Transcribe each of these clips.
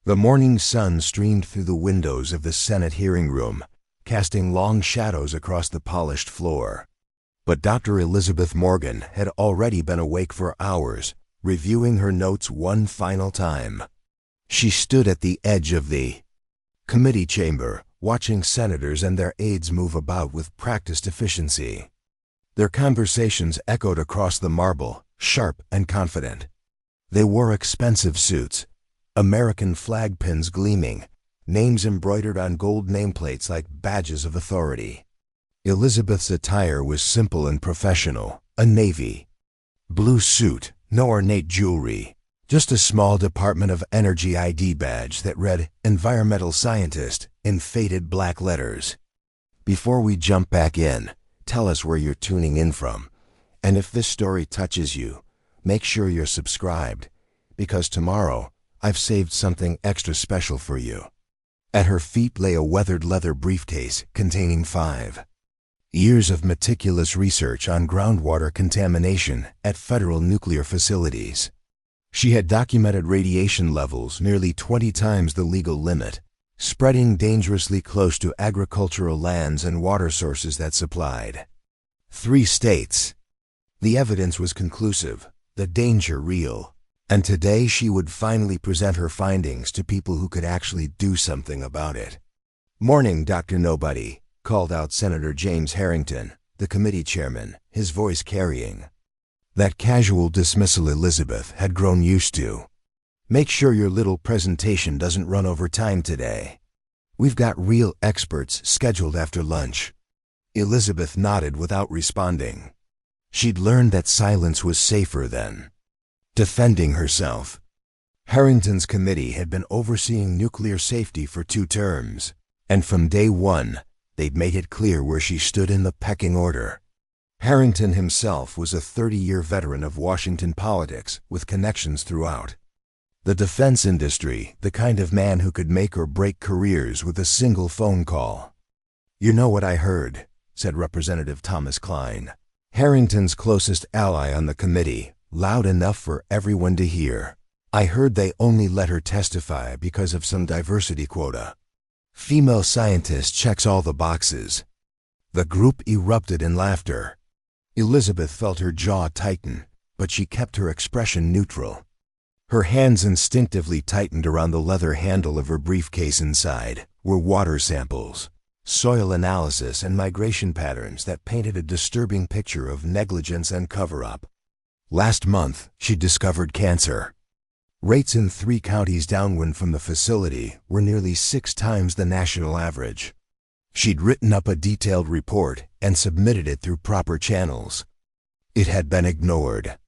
The morning sun streamed through the windows of the Senate hearing room, casting long shadows across the polished floor. But Dr. Elizabeth Morgan had already been awake for hours, reviewing her notes one final time. She stood at the edge of the committee chamber, watching senators and their aides move about with practiced efficiency. Their conversations echoed across the marble, sharp and confident. They wore expensive suits, American flag pins gleaming, names embroidered on gold nameplates like badges of authority. Elizabeth's attire was simple and professional, a navy blue suit, no ornate jewelry, just a small Department of Energy ID badge that read Environmental Scientist in faded black letters. Before we jump back in, tell us where you're tuning in from. And if this story touches you, make sure you're subscribed, because tomorrow I've saved something extra special for you. At her feet lay a weathered leather briefcase containing 5 years of meticulous research on groundwater contamination at federal nuclear facilities. She had documented radiation levels nearly 20 times the legal limit, spreading dangerously close to agricultural lands and water sources that supplied 3 states. The evidence was conclusive, the danger real, and today she would finally present her findings to people who could actually do something about it. "Morning, Dr. Nobody," called out Senator James Harrington, the committee chairman, his voice carrying that casual dismissal Elizabeth had grown used to. "Make sure your little presentation doesn't run over time today. We've got real experts scheduled after lunch." Elizabeth nodded without responding. She'd learned that silence was safer than defending herself. Harrington's committee had been overseeing nuclear safety for 2 terms, and from day one, they'd made it clear where she stood in the pecking order. Harrington himself was a 30-year veteran of Washington politics with connections throughout the defense industry, the kind of man who could make or break careers with a single phone call. "You know what I heard," said Representative Thomas Klein, Harrington's closest ally on the committee, loud enough for everyone to hear. "I heard they only let her testify because of some diversity quota. Female scientist checks all the boxes." The group erupted in laughter. Elizabeth felt her jaw tighten, but she kept her expression neutral. Her hands instinctively tightened around the leather handle of her briefcase. Inside were water samples, soil analysis, and migration patterns that painted a disturbing picture of negligence and cover-up. Last month, she discovered cancer. Rates in 3 counties downwind from the facility were nearly 6 times the national average. She'd written up a detailed report and submitted it through proper channels. It had been ignored.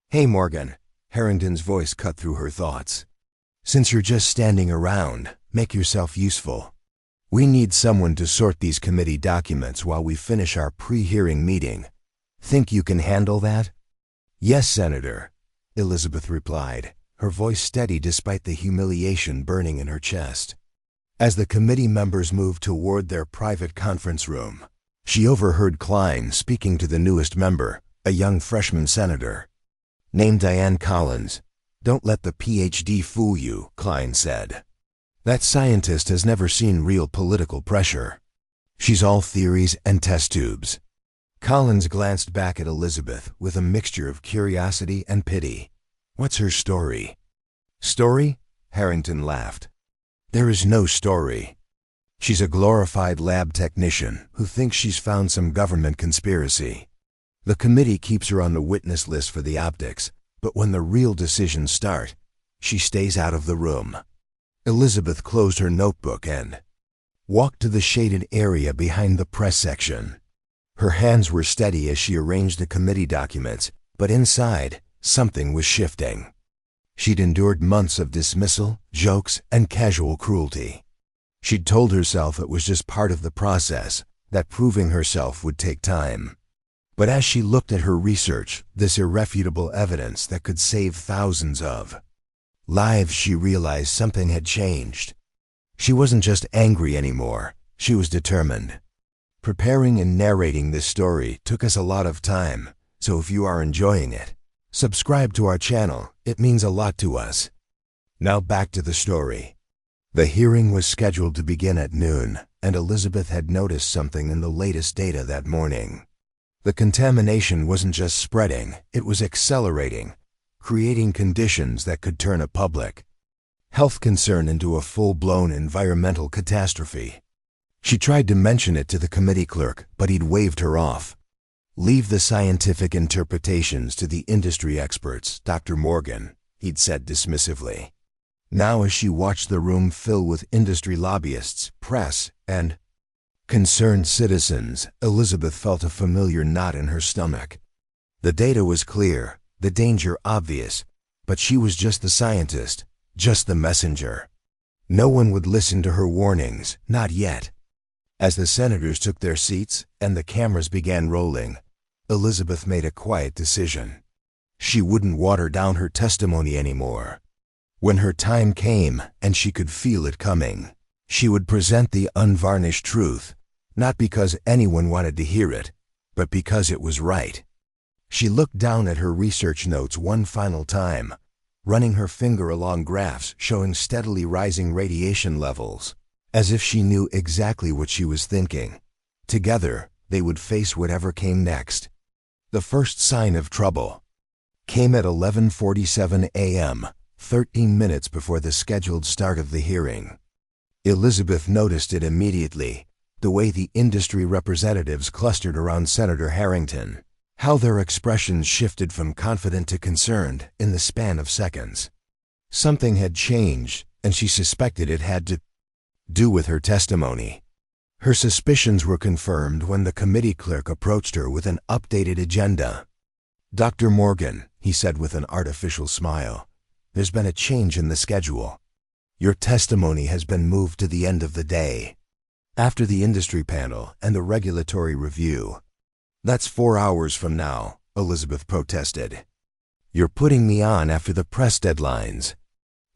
"Hey, Morgan," Harrington's voice cut through her thoughts. "Since you're just standing around, make yourself useful. We need someone to sort these committee documents while we finish our pre-hearing meeting. Think you can handle that?" "Yes, Senator," Elizabeth replied, her voice steady despite the humiliation burning in her chest. As the committee members moved toward their private conference room, she overheard Klein speaking to the newest member, a young freshman senator. "Named Diane Collins. Don't let the PhD fool you," Klein said. "That scientist has never seen real political pressure. She's all theories and test tubes." Collins glanced back at Elizabeth with a mixture of curiosity and pity. "What's her story?" "Story?" Harrington laughed. "There is no story. She's a glorified lab technician who thinks she's found some government conspiracy. The committee keeps her on the witness list for the optics, but when the real decisions start, she stays out of the room." Elizabeth closed her notebook and walked to the shaded area behind the press section. Her hands were steady as she arranged the committee documents, but inside, something was shifting. She'd endured months of dismissal, jokes, and casual cruelty. She'd told herself it was just part of the process, that proving herself would take time. But as she looked at her research, this irrefutable evidence that could save thousands of lives, she realized something had changed. She wasn't just angry anymore, she was determined. Preparing and narrating this story took us a lot of time, so if you are enjoying it, subscribe to our channel. It means a lot to us. Now back to the story. The hearing was scheduled to begin at noon, and Elizabeth had noticed something in the latest data that morning. The contamination wasn't just spreading, it was accelerating, creating conditions that could turn a public health concern into a full-blown environmental catastrophe. She tried to mention it to the committee clerk, but he'd waved her off. "Leave the scientific interpretations to the industry experts, Dr. Morgan," he'd said dismissively. Now, as she watched the room fill with industry lobbyists, press, and concerned citizens, Elizabeth felt a familiar knot in her stomach. The data was clear, the danger obvious, but she was just the scientist, just the messenger. No one would listen to her warnings, not yet. As the senators took their seats and the cameras began rolling, Elizabeth made a quiet decision. She wouldn't water down her testimony anymore. When her time came, and she could feel it coming, she would present the unvarnished truth, not because anyone wanted to hear it, but because it was right. She looked down at her research notes one final time, running her finger along graphs showing steadily rising radiation levels, as if she knew exactly what she was thinking. Together, they would face whatever came next. The first sign of trouble came at 11:47 a.m., 13 minutes before the scheduled start of the hearing. Elizabeth noticed it immediately, the way the industry representatives clustered around Senator Harrington, how their expressions shifted from confident to concerned in the span of seconds. Something had changed, and she suspected it had to do with her testimony. Her suspicions were confirmed when the committee clerk approached her with an updated agenda. "Dr. Morgan," he said with an artificial smile, "there's been a change in the schedule. Your testimony has been moved to the end of the day, after the industry panel and the regulatory review." "That's 4 hours from now," Elizabeth protested. "You're putting me on after the press deadlines."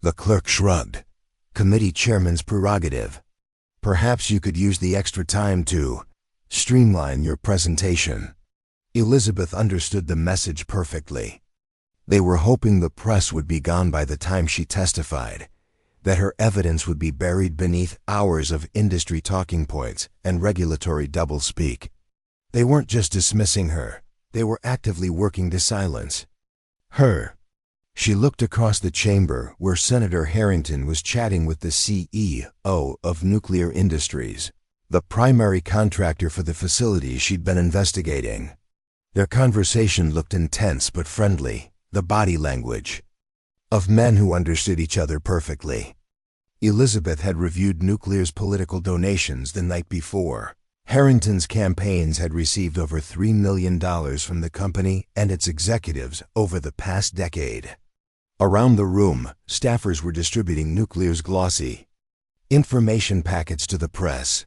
The clerk shrugged. "Committee chairman's prerogative. Perhaps you could use the extra time to streamline your presentation." Elizabeth understood the message perfectly. They were hoping the press would be gone by the time she testified, that her evidence would be buried beneath hours of industry talking points and regulatory doublespeak. They weren't just dismissing her, they were actively working to silence her. She looked across the chamber where Senator Harrington was chatting with the CEO of Nuclear Industries, the primary contractor for the facility she'd been investigating. Their conversation looked intense but friendly, the body language of men who understood each other perfectly. Elizabeth had reviewed Nuclear's political donations the night before. Harrington's campaigns had received over $3 million from the company and its executives over the past decade. Around the room, staffers were distributing Nuclear's glossy information packets to the press.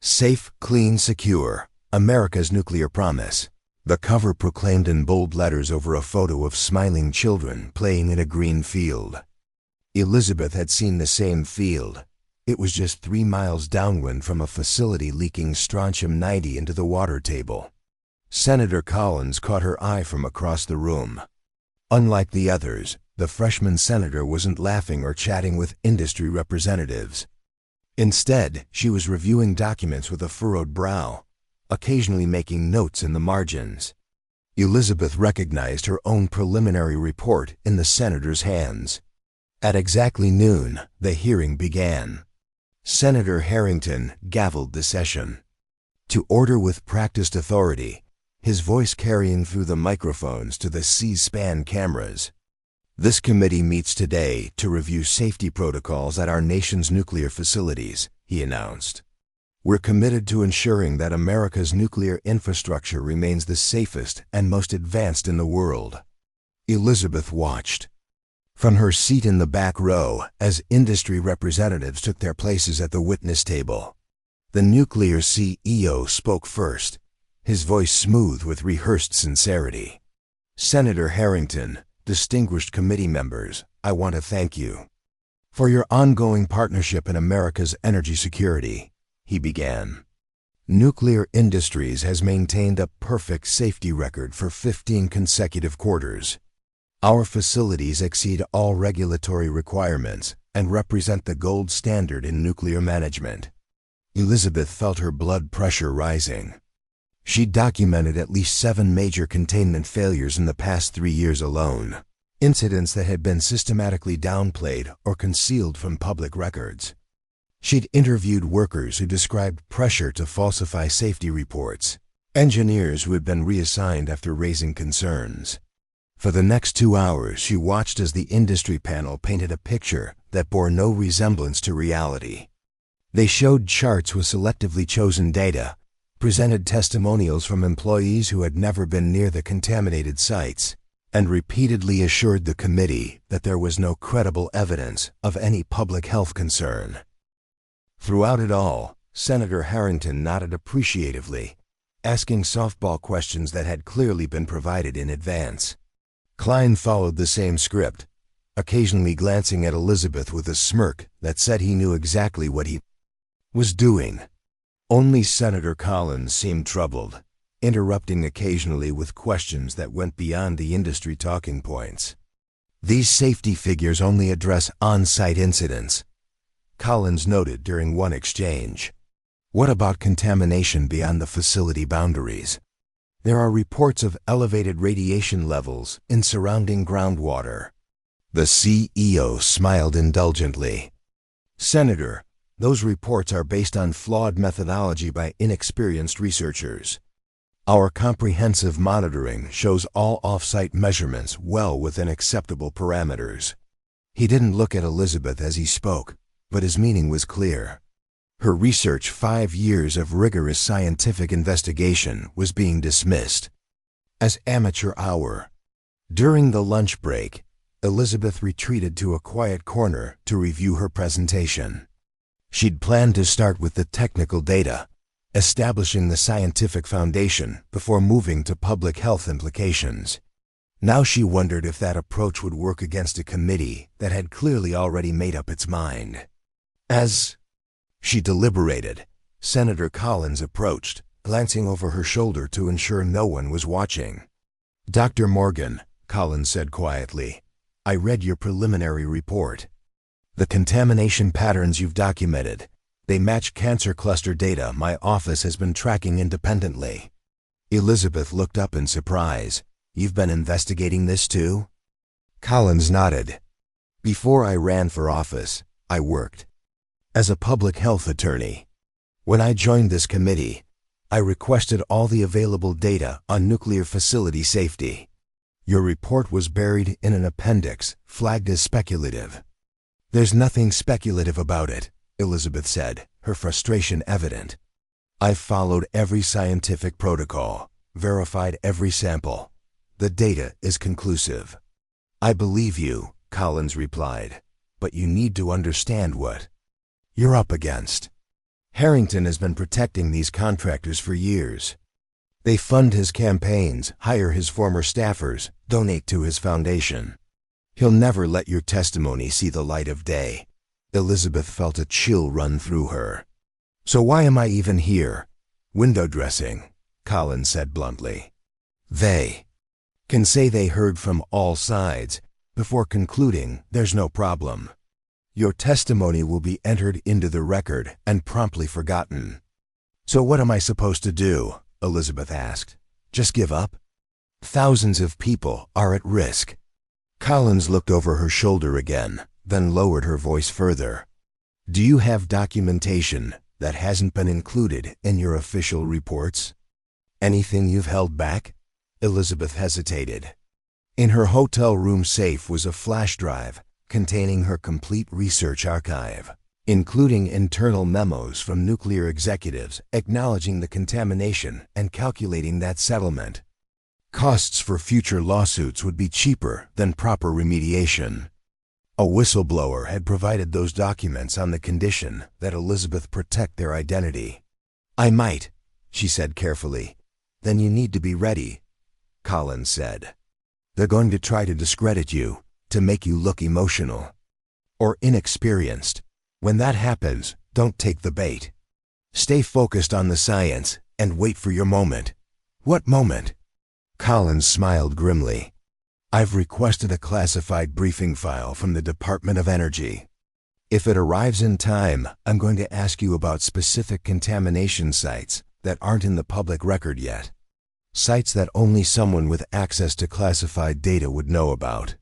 "Safe, clean, secure, America's nuclear promise." The cover proclaimed in bold letters over a photo of smiling children playing in a green field. Elizabeth had seen the same field. It was just 3 miles downwind from a facility leaking strontium-90 into the water table. Senator Collins caught her eye from across the room. Unlike the others, the freshman senator wasn't laughing or chatting with industry representatives. Instead, she was reviewing documents with a furrowed brow, occasionally making notes in the margins. Elizabeth recognized her own preliminary report in the senator's hands. At exactly noon, the hearing began. Senator Harrington gavelled the session. To order with practiced authority, his voice carrying through the microphones to the C-SPAN cameras. "This committee meets today to review safety protocols at our nation's nuclear facilities," he announced. "We're committed to ensuring that America's nuclear infrastructure remains the safest and most advanced in the world." Elizabeth watched from her seat in the back row as industry representatives took their places at the witness table. The Nuclear CEO spoke first, his voice smooth with rehearsed sincerity. "Senator Harrington, distinguished committee members, I want to thank you for your ongoing partnership in America's energy security," he began. "Nuclear Industries has maintained a perfect safety record for 15 consecutive quarters. Our facilities exceed all regulatory requirements and represent the gold standard in nuclear management. Elizabeth felt her blood pressure rising. She'd documented at least 7 major containment failures in the past 3 years alone, incidents that had been systematically downplayed or concealed from public records. She'd interviewed workers who described pressure to falsify safety reports, engineers who had been reassigned after raising concerns. For the next 2 hours, she watched as the industry panel painted a picture that bore no resemblance to reality. They showed charts with selectively chosen data, presented testimonials from employees who had never been near the contaminated sites, and repeatedly assured the committee that there was no credible evidence of any public health concern. Throughout it all, Senator Harrington nodded appreciatively, asking softball questions that had clearly been provided in advance. Klein followed the same script, occasionally glancing at Elizabeth with a smirk that said he knew exactly what he was doing. Only Senator Collins seemed troubled, interrupting occasionally with questions that went beyond the industry talking points. These safety figures only address on-site incidents, Collins noted during one exchange. What about contamination beyond the facility boundaries? There are reports of elevated radiation levels in surrounding groundwater. The CEO smiled indulgently. Senator, those reports are based on flawed methodology by inexperienced researchers. Our comprehensive monitoring shows all off-site measurements well within acceptable parameters. He didn't look at Elizabeth as he spoke, but his meaning was clear. Her research, 5 years of rigorous scientific investigation, was being dismissed as amateur hour. During the lunch break, Elizabeth retreated to a quiet corner to review her presentation. She'd planned to start with the technical data, establishing the scientific foundation before moving to public health implications. Now she wondered if that approach would work against a committee that had clearly already made up its mind. As she deliberated, Senator Collins approached, glancing over her shoulder to ensure no one was watching. "Dr. Morgan," Collins said quietly, "I read your preliminary report. The contamination patterns you've documented, they match cancer cluster data my office has been tracking independently." Elizabeth looked up in surprise. "You've been investigating this too?" Collins nodded. "Before I ran for office, I worked as a public health attorney. When I joined this committee, I requested all the available data on nuclear facility safety. Your report was buried in an appendix flagged as speculative." "There's nothing speculative about it," Elizabeth said, her frustration evident. "I've followed every scientific protocol, verified every sample. The data is conclusive." "I believe you," Collins replied, "but you need to understand what you're up against. Harrington has been protecting these contractors for years. They fund his campaigns, hire his former staffers, donate to his foundation. He'll never let your testimony see the light of day." Elizabeth felt a chill run through her. "So why am I even here?" "Window dressing," Collins said bluntly. "They can say they heard from all sides before concluding there's no problem. Your testimony will be entered into the record and promptly forgotten." "So what am I supposed to do?" Elizabeth asked. "Just give up? Thousands of people are at risk." Collins looked over her shoulder again, then lowered her voice further. "Do you have documentation that hasn't been included in your official reports? Anything you've held back?" Elizabeth hesitated. In her hotel room safe was a flash drive containing her complete research archive, including internal memos from nuclear executives acknowledging the contamination and calculating that settlement. Costs for future lawsuits would be cheaper than proper remediation. A whistleblower had provided those documents on the condition that Elizabeth protect their identity. "I might," she said carefully. "Then you need to be ready," Collins said. "They're going to try to discredit you, to make you look emotional or inexperienced. When that happens, don't take the bait. Stay focused on the science and wait for your moment." "What moment?" Collins smiled grimly. I've requested a classified briefing file from the Department of Energy. If it arrives in time, I'm going to ask you about specific contamination sites that aren't in the public record yet. Sites that only someone with access to classified data would know about.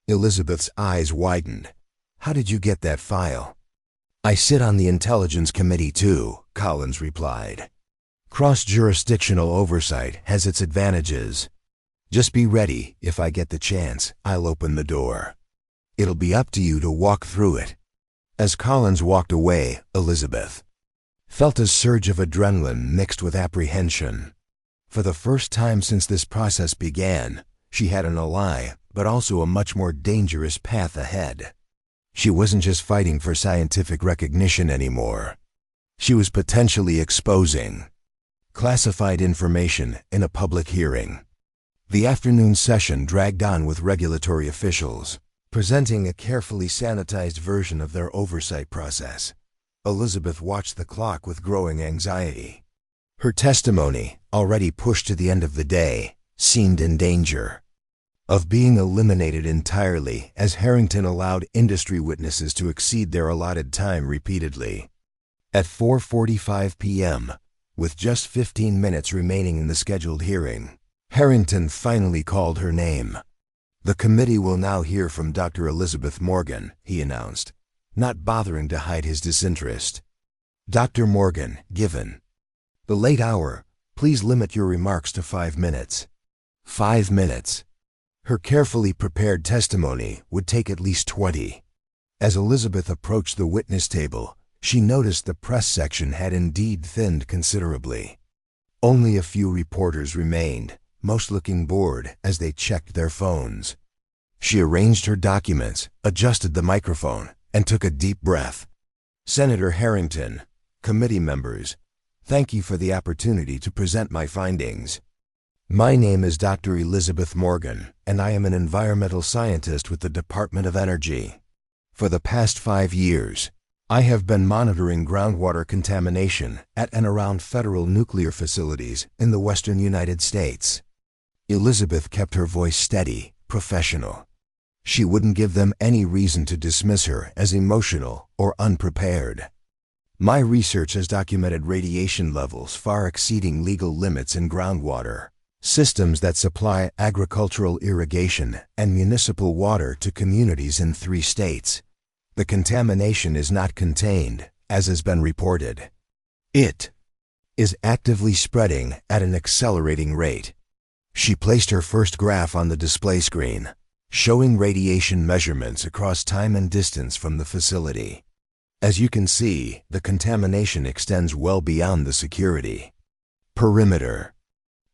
Elizabeth's eyes widened. How did you get that file? I sit on the Intelligence Committee too, Collins replied. Cross-jurisdictional oversight has its advantages. Just be ready. If I get the chance, I'll open the door. It'll be up to you to walk through it. As Collins walked away, Elizabeth felt a surge of adrenaline mixed with apprehension. For the first time since this process began, she had an ally, but also a much more dangerous path ahead. She wasn't just fighting for scientific recognition anymore. She was potentially exposing classified information in a public hearing. The afternoon session dragged on with regulatory officials, presenting a carefully sanitized version of their oversight process. Elizabeth watched the clock with growing anxiety. Her testimony, already pushed to the end of the day, seemed in danger of being eliminated entirely as Harrington allowed industry witnesses to exceed their allotted time repeatedly. At 4:45 p.m., with just 15 minutes remaining in the scheduled hearing, Harrington finally called her name. The committee will now hear from Dr. Elizabeth Morgan, he announced, not bothering to hide his disinterest. Dr. Morgan, given the late hour, please limit your remarks to 5 minutes. 5 minutes. Her carefully prepared testimony would take at least 20. As Elizabeth approached the witness table, she noticed the press section had indeed thinned considerably. Only a few reporters remained, most looking bored as they checked their phones. She arranged her documents, adjusted the microphone, and took a deep breath. Senator Harrington, committee members, thank you for the opportunity to present my findings. My name is Dr. Elizabeth Morgan, and I am an environmental scientist with the Department of Energy. For the past 5 years, I have been monitoring groundwater contamination at and around federal nuclear facilities in the western United States. Elizabeth kept her voice steady, professional. She wouldn't give them any reason to dismiss her as emotional or unprepared. My research has documented radiation levels far exceeding legal limits in groundwater, systems that supply agricultural irrigation and municipal water to communities in 3 states. The contamination is not contained, as has been reported. It is actively spreading at an accelerating rate. She placed her first graph on the display screen, showing radiation measurements across time and distance from the facility. As you can see, the contamination extends well beyond the security perimeter.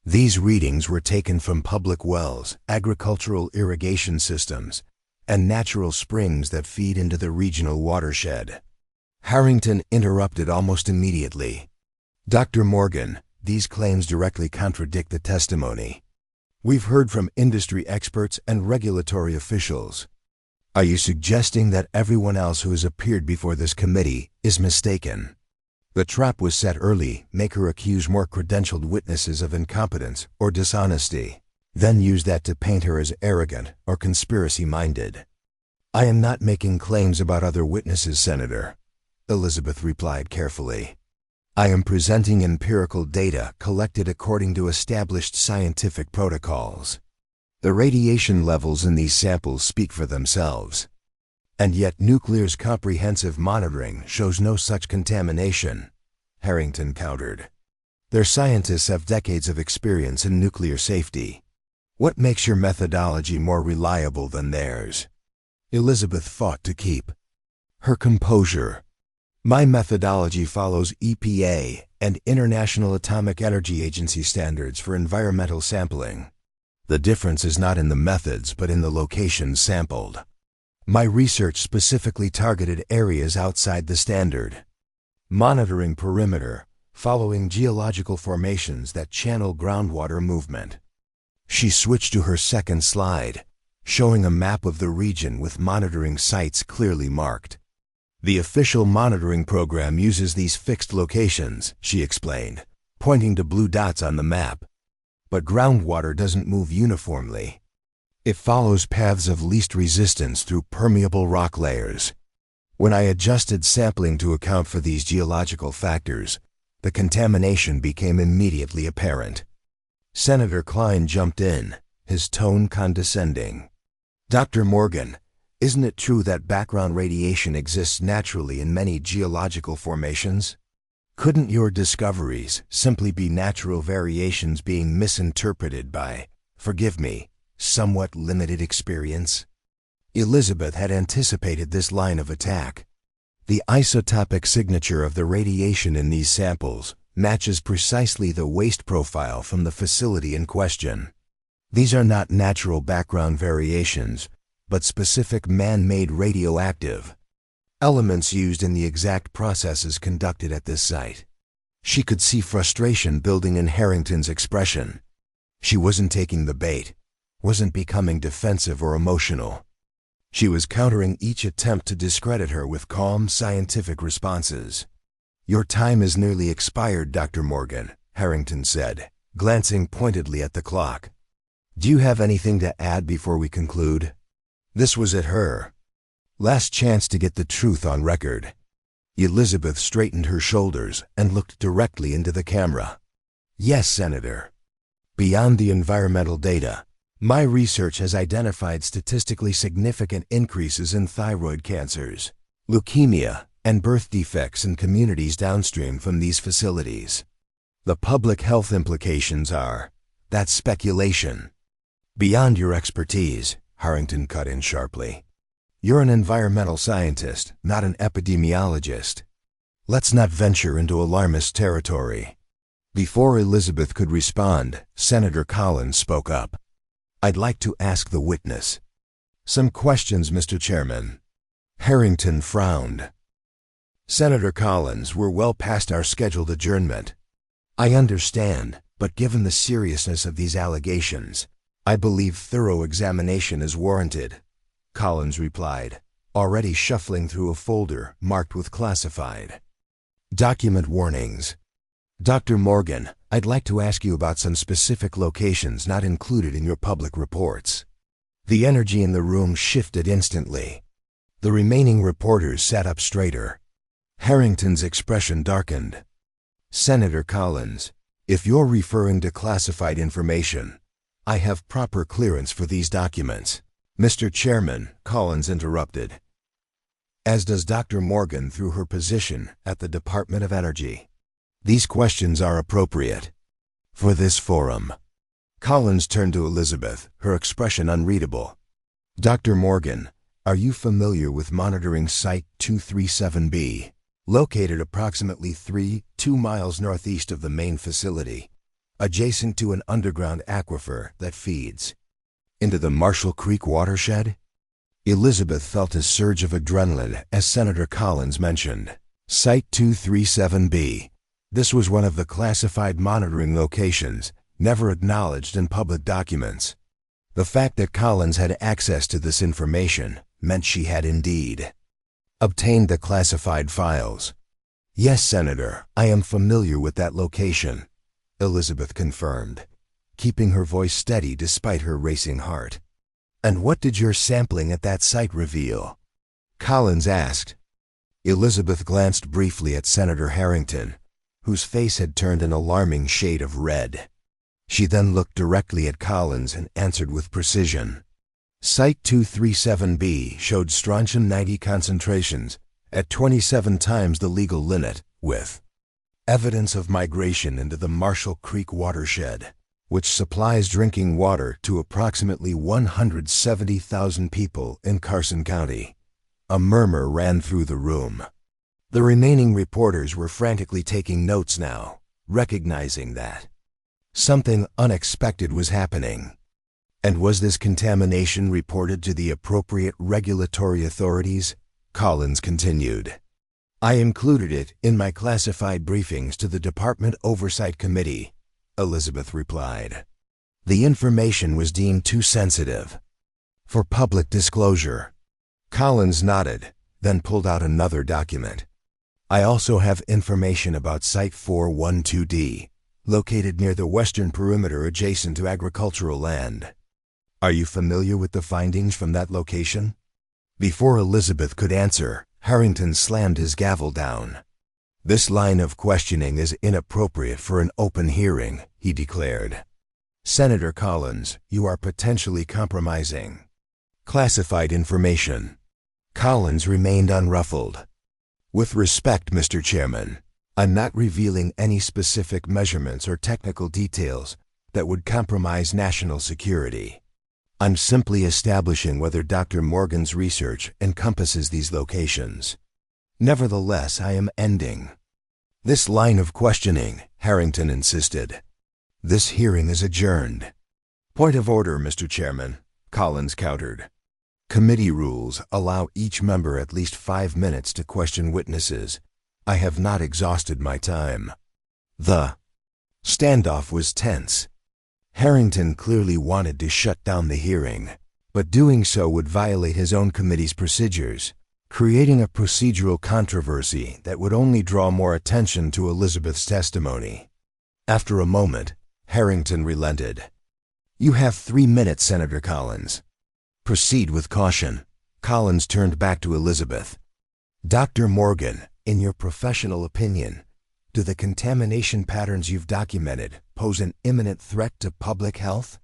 These readings were taken from public wells, agricultural irrigation systems, and natural springs that feed into the regional watershed. Harrington interrupted almost immediately. Dr. Morgan, these claims directly contradict the testimony. We've heard from industry experts and regulatory officials. Are you suggesting that everyone else who has appeared before this committee is mistaken? The trap was set early. Make her accuse more credentialed witnesses of incompetence or dishonesty, then use that to paint her as arrogant or conspiracy-minded. I am not making claims about other witnesses, Senator, Elizabeth replied carefully. I am presenting empirical data collected according to established scientific protocols. The radiation levels in these samples speak for themselves. And yet nuclear's comprehensive monitoring shows no such contamination, Harrington countered. Their scientists have decades of experience in nuclear safety. What makes your methodology more reliable than theirs? Elizabeth fought to keep her composure. My methodology follows EPA and International Atomic Energy Agency standards for environmental sampling. The difference is not in the methods but in the locations sampled. My research specifically targeted areas outside the standard monitoring perimeter, following geological formations that channel groundwater movement. She switched to her second slide, showing a map of the region with monitoring sites clearly marked. The official monitoring program uses these fixed locations, she explained, pointing to blue dots on the map. But groundwater doesn't move uniformly. It follows paths of least resistance through permeable rock layers. When I adjusted sampling to account for these geological factors, the contamination became immediately apparent. Senator Klein jumped in, his tone condescending. Dr. Morgan, isn't it true that background radiation exists naturally in many geological formations? Couldn't your discoveries simply be natural variations being misinterpreted by, forgive me, somewhat limited experience? Elizabeth had anticipated this line of attack. The isotopic signature of the radiation in these samples matches precisely the waste profile from the facility in question. These are not natural background variations, but specific man-made radioactive elements used in the exact processes conducted at this site. She could see frustration building in Harrington's expression. She wasn't taking the bait, wasn't becoming defensive or emotional. She was countering each attempt to discredit her with calm, scientific responses. "Your time is nearly expired, Dr. Morgan," Harrington said, glancing pointedly at the clock. "Do you have anything to add before we conclude?" This was at her last chance to get the truth on record. Elizabeth straightened her shoulders and looked directly into the camera. "Yes, Senator. Beyond the environmental data, my research has identified statistically significant increases in thyroid cancers, leukemia, and birth defects in communities downstream from these facilities. The public health implications are, that's speculation. Beyond your expertise," Harrington cut in sharply. "You're an environmental scientist, not an epidemiologist. Let's not venture into alarmist territory." Before Elizabeth could respond, Senator Collins spoke up. "I'd like to ask the witness some questions, Mr. Chairman." Harrington frowned. "Senator Collins, we're well past our scheduled adjournment." "I understand, but given the seriousness of these allegations, I believe thorough examination is warranted," Collins replied, already shuffling through a folder marked with classified. "Document warnings. Dr. Morgan, I'd like to ask you about some specific locations not included in your public reports." The energy in the room shifted instantly. The remaining reporters sat up straighter. Harrington's expression darkened. "Senator Collins, if you're referring to classified information, I have proper clearance for these documents." "Mr. Chairman," Collins interrupted, "as does Dr. Morgan through her position at the Department of Energy. These questions are appropriate for this forum." Collins turned to Elizabeth, her expression unreadable. "Dr. Morgan, are you familiar with monitoring Site 237B, located approximately 2 miles northeast of the main facility, adjacent to an underground aquifer that feeds into the Marshall Creek watershed?" Elizabeth felt a surge of adrenaline as Senator Collins mentioned Site 237B. This was one of the classified monitoring locations, never acknowledged in public documents. The fact that Collins had access to this information meant she had indeed obtained the classified files. "Yes, Senator, I am familiar with that location," Elizabeth confirmed, keeping her voice steady despite her racing heart. "And what did your sampling at that site reveal?" Collins asked. Elizabeth glanced briefly at Senator Harrington, whose face had turned an alarming shade of red. She then looked directly at Collins and answered with precision. Site 237B showed strontium-90 concentrations at 27 times the legal limit, with evidence of migration into the Marshall Creek watershed, which supplies drinking water to approximately 170,000 people in Carson County. A murmur ran through the room. The remaining reporters were frantically taking notes now, recognizing that something unexpected was happening. "And was this contamination reported to the appropriate regulatory authorities?" Collins continued. "I included it in my classified briefings to the Department Oversight Committee," Elizabeth replied. "The information was deemed too sensitive for public disclosure." Collins nodded, then pulled out another document. "I also have information about Site 412D, located near the western perimeter adjacent to agricultural land. Are you familiar with the findings from that location? Before Elizabeth could answer, Harrington slammed his gavel down. This line of questioning is inappropriate for an open hearing, he declared. Senator Collins, you are potentially compromising classified information. Collins remained unruffled. With respect, Mr. Chairman, I'm not revealing any specific measurements or technical details that would compromise national security. I'm simply establishing whether Dr. Morgan's research encompasses these locations. Nevertheless, I am ending this line of questioning, Harrington insisted. This hearing is adjourned. Point of order, Mr. Chairman, Collins countered. Committee rules allow each member at least 5 minutes to question witnesses. I have not exhausted my time. The standoff was tense. Harrington clearly wanted to shut down the hearing, but doing so would violate his own committee's procedures, creating a procedural controversy that would only draw more attention to Elizabeth's testimony. After a moment, Harrington relented. You have 3 minutes, Senator Collins. Proceed with caution. Collins turned back to Elizabeth. Dr. Morgan, in your professional opinion, do the contamination patterns you've documented pose an imminent threat to public health?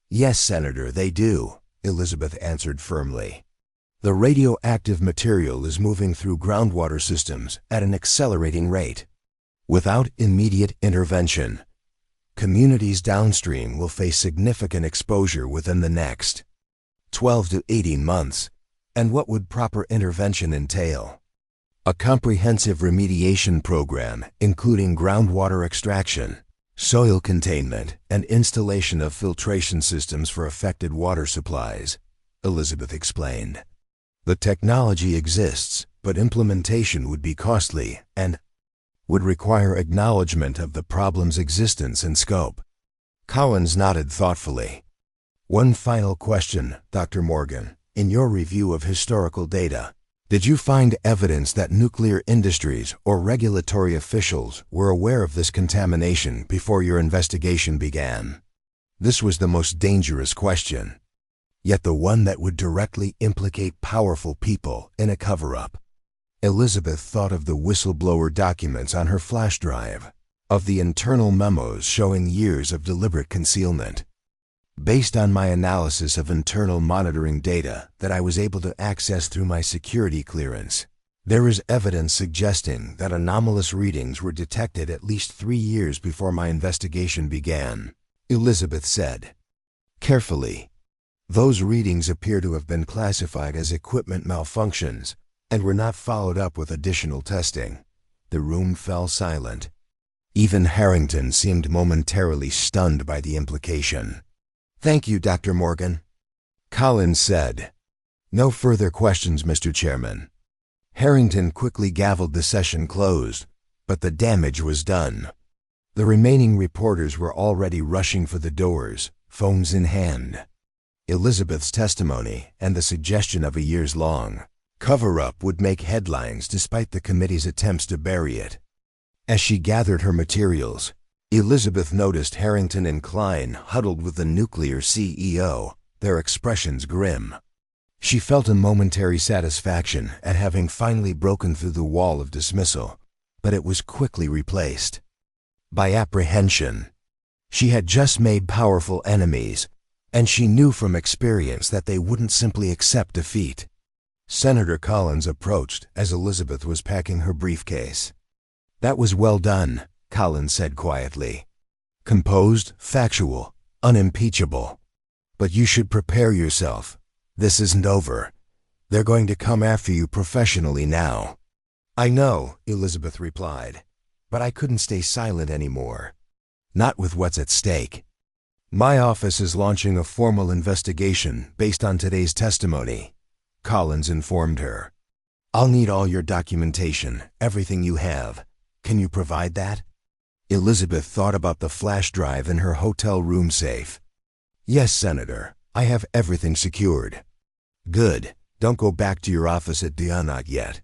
Yes, Senator, they do, Elizabeth answered firmly. The radioactive material is moving through groundwater systems at an accelerating rate. Without immediate intervention, communities downstream will face significant exposure within the next 12 to 18 months. And what would proper intervention entail? A comprehensive remediation program, including groundwater extraction, soil containment, and installation of filtration systems for affected water supplies, Elizabeth explained. The technology exists, but implementation would be costly and would require acknowledgement of the problem's existence and scope. Collins nodded thoughtfully. One final question, Dr. Morgan. In your review of historical data, did you find evidence that nuclear industries or regulatory officials were aware of this contamination before your investigation began? This was the most dangerous question, yet the one that would directly implicate powerful people in a cover-up. Elizabeth thought of the whistleblower documents on her flash drive, of the internal memos showing years of deliberate concealment. Based on my analysis of internal monitoring data that I was able to access through my security clearance, there is evidence suggesting that anomalous readings were detected at least 3 years before my investigation began, Elizabeth said. Carefully, those readings appear to have been classified as equipment malfunctions and were not followed up with additional testing. The room fell silent. Even Harrington seemed momentarily stunned by the implication. Thank you, Dr. Morgan, Collins said. No further questions, Mr. Chairman. Harrington quickly gavelled the session closed, but the damage was done. The remaining reporters were already rushing for the doors, phones in hand. Elizabeth's testimony and the suggestion of a years-long cover-up would make headlines despite the committee's attempts to bury it. As she gathered her materials, Elizabeth noticed Harrington and Klein huddled with the nuclear CEO, their expressions grim. She felt a momentary satisfaction at having finally broken through the wall of dismissal, but it was quickly replaced by apprehension. She had just made powerful enemies, and she knew from experience that they wouldn't simply accept defeat. Senator Collins approached as Elizabeth was packing her briefcase. That was well done, Collins said quietly. Composed, factual, unimpeachable. But you should prepare yourself. This isn't over. They're going to come after you professionally now. I know, Elizabeth replied, but I couldn't stay silent anymore. Not with what's at stake. My office is launching a formal investigation based on today's testimony, Collins informed her. I'll need all your documentation, everything you have. Can you provide that? Elizabeth thought about the flash drive in her hotel room safe. Yes, Senator, I have everything secured. Good, don't go back to your office at Dianat yet.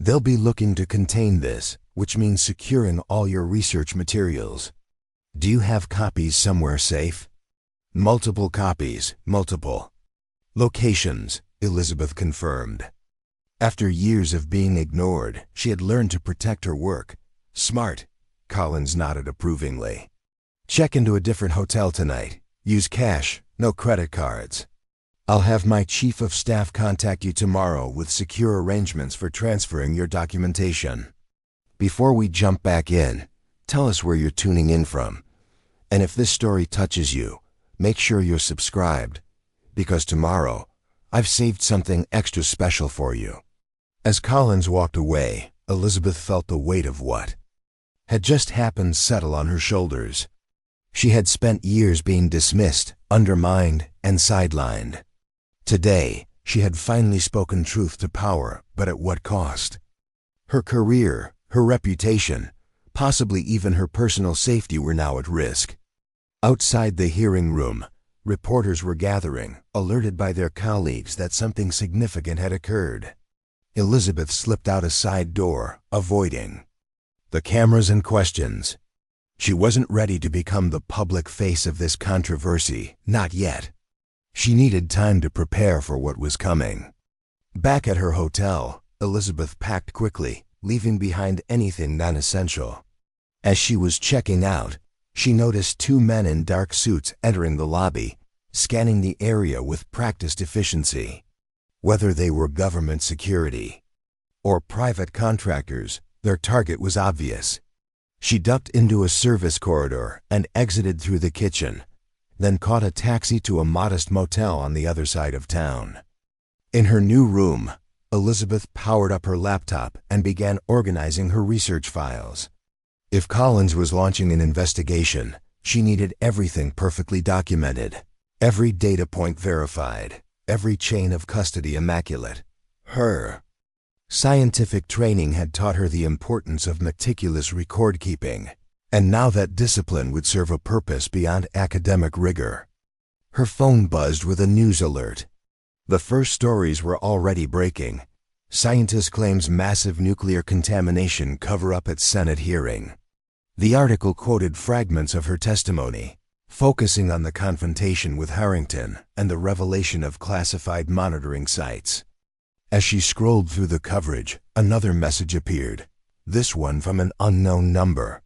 They'll be looking to contain this, which means securing all your research materials. Do you have copies somewhere safe? Multiple copies, multiple locations, Elizabeth confirmed. After years of being ignored, she had learned to protect her work. Smart, Collins nodded approvingly. Check into a different hotel tonight. Use cash, no credit cards. I'll have my chief of staff contact you tomorrow with secure arrangements for transferring your documentation. Before we jump back in, tell us where you're tuning in from. And if this story touches you, make sure you're subscribed, because tomorrow, I've saved something extra special for you. As Collins walked away, Elizabeth felt the weight of what had just happened settle on her shoulders. She had spent years being dismissed, undermined, and sidelined. Today, she had finally spoken truth to power, but at what cost? Her career, her reputation, possibly even her personal safety were now at risk. Outside the hearing room, reporters were gathering, alerted by their colleagues that something significant had occurred. Elizabeth slipped out a side door, avoiding the cameras and questions. She wasn't ready to become the public face of this controversy, not yet. She needed time to prepare for what was coming. Back at her hotel, Elizabeth packed quickly, leaving behind anything non-essential. As she was checking out, she noticed two men in dark suits entering the lobby, scanning the area with practiced efficiency. Whether they were government security or private contractors, their target was obvious. She ducked into a service corridor and exited through the kitchen, then caught a taxi to a modest motel on the other side of town. In her new room, Elizabeth powered up her laptop and began organizing her research files. If Collins was launching an investigation, she needed everything perfectly documented, every data point verified, every chain of custody immaculate. Her scientific training had taught her the importance of meticulous record-keeping, and now that discipline would serve a purpose beyond academic rigor. Her phone buzzed with a news alert. The first stories were already breaking. Scientist claims massive nuclear contamination cover-up at Senate hearing. The article quoted fragments of her testimony, focusing on the confrontation with Harrington and the revelation of classified monitoring sites. As she scrolled through the coverage, another message appeared, this one from an unknown number.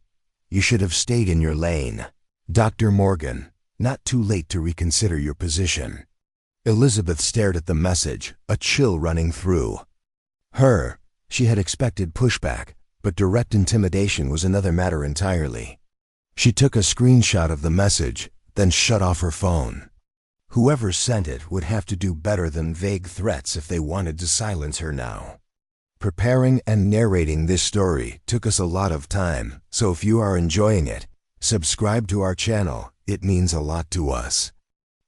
You should have stayed in your lane. Dr. Morgan, not too late to reconsider your position. Elizabeth stared at the message, a chill running through her. She had expected pushback, but direct intimidation was another matter entirely. She took a screenshot of the message, then shut off her phone. Whoever sent it would have to do better than vague threats if they wanted to silence her now. Preparing and narrating this story took us a lot of time, so if you are enjoying it, subscribe to our channel, it means a lot to us.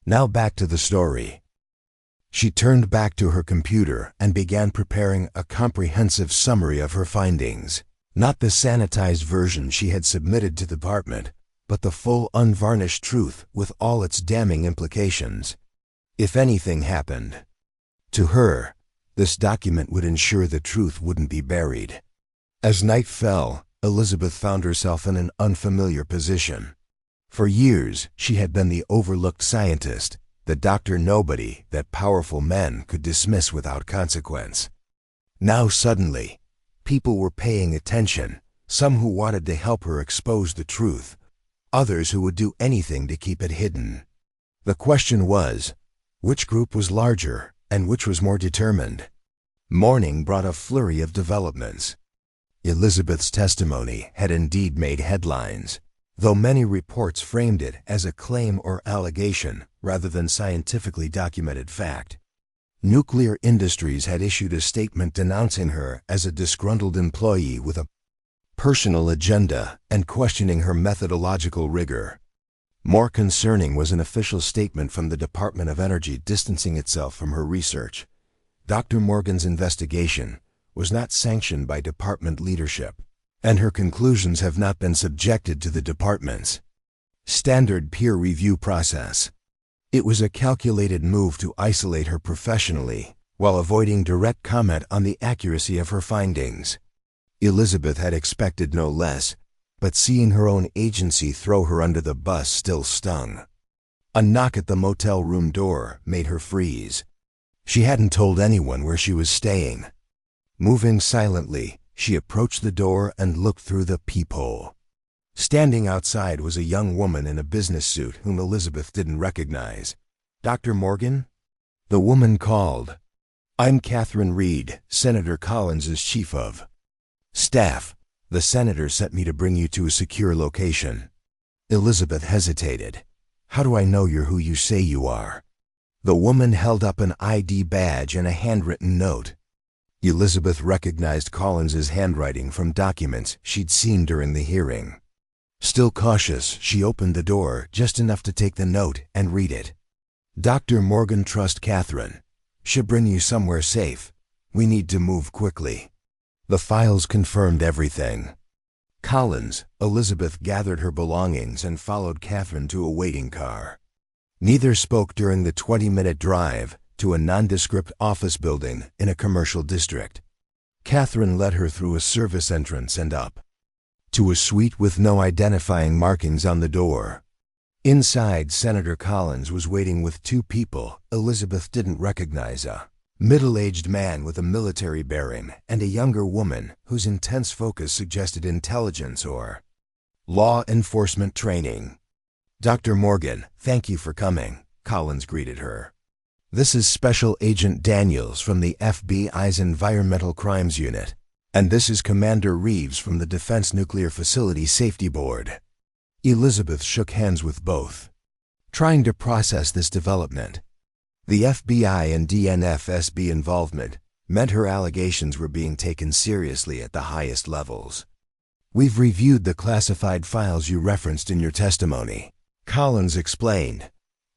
Now back to the story. She turned back to her computer and began preparing a comprehensive summary of her findings. Not the sanitized version she had submitted to the department, but the full unvarnished truth with all its damning implications. If anything happened to her, this document would ensure the truth wouldn't be buried. As night fell, Elizabeth found herself in an unfamiliar position. For years, she had been the overlooked scientist, the Dr. Nobody that powerful men could dismiss without consequence. Now suddenly, people were paying attention, some who wanted to help her expose the truth, others who would do anything to keep it hidden. The question was, which group was larger and which was more determined? Morning brought a flurry of developments. Elizabeth's testimony had indeed made headlines, though many reports framed it as a claim or allegation rather than scientifically documented fact. Nuclear Industries had issued a statement denouncing her as a disgruntled employee with a personal agenda and questioning her methodological rigor. More concerning was an official statement from the Department of Energy distancing itself from her research. Dr. Morgan's investigation was not sanctioned by department leadership, and her conclusions have not been subjected to the department's standard peer review process. It was a calculated move to isolate her professionally, while avoiding direct comment on the accuracy of her findings. Elizabeth had expected no less, but seeing her own agency throw her under the bus still stung. A knock at the motel room door made her freeze. She hadn't told anyone where she was staying. Moving silently, she approached the door and looked through the peephole. Standing outside was a young woman in a business suit whom Elizabeth didn't recognize. "Dr. Morgan?" The woman called. "I'm Catherine Reed, Senator Collins's chief of staff. The senator sent me to bring you to a secure location." Elizabeth hesitated. "How do I know you're who you say you are?" The woman held up an ID badge and a handwritten note. Elizabeth recognized Collins's handwriting from documents she'd seen during the hearing. Still cautious, she opened the door just enough to take the note and read it. "Dr. Morgan, trust Catherine. She'll bring you somewhere safe. We need to move quickly." The files confirmed everything. Collins, Elizabeth gathered her belongings and followed Catherine to a waiting car. Neither spoke during the 20-minute drive to a nondescript office building in a commercial district. Catherine led her through a service entrance and up to a suite with no identifying markings on the door. Inside, Senator Collins was waiting with two people Elizabeth didn't recognize: a middle-aged man with a military bearing and a younger woman whose intense focus suggested intelligence or law enforcement training. "Dr. Morgan, thank you for coming," Collins greeted her. "This is Special Agent Daniels from the FBI's Environmental Crimes Unit, and this is Commander Reeves from the Defense Nuclear Facility Safety Board." Elizabeth shook hands with both, trying to process this development. The FBI and DNFSB involvement meant her allegations were being taken seriously at the highest levels. "We've reviewed the classified files you referenced in your testimony," Collins explained,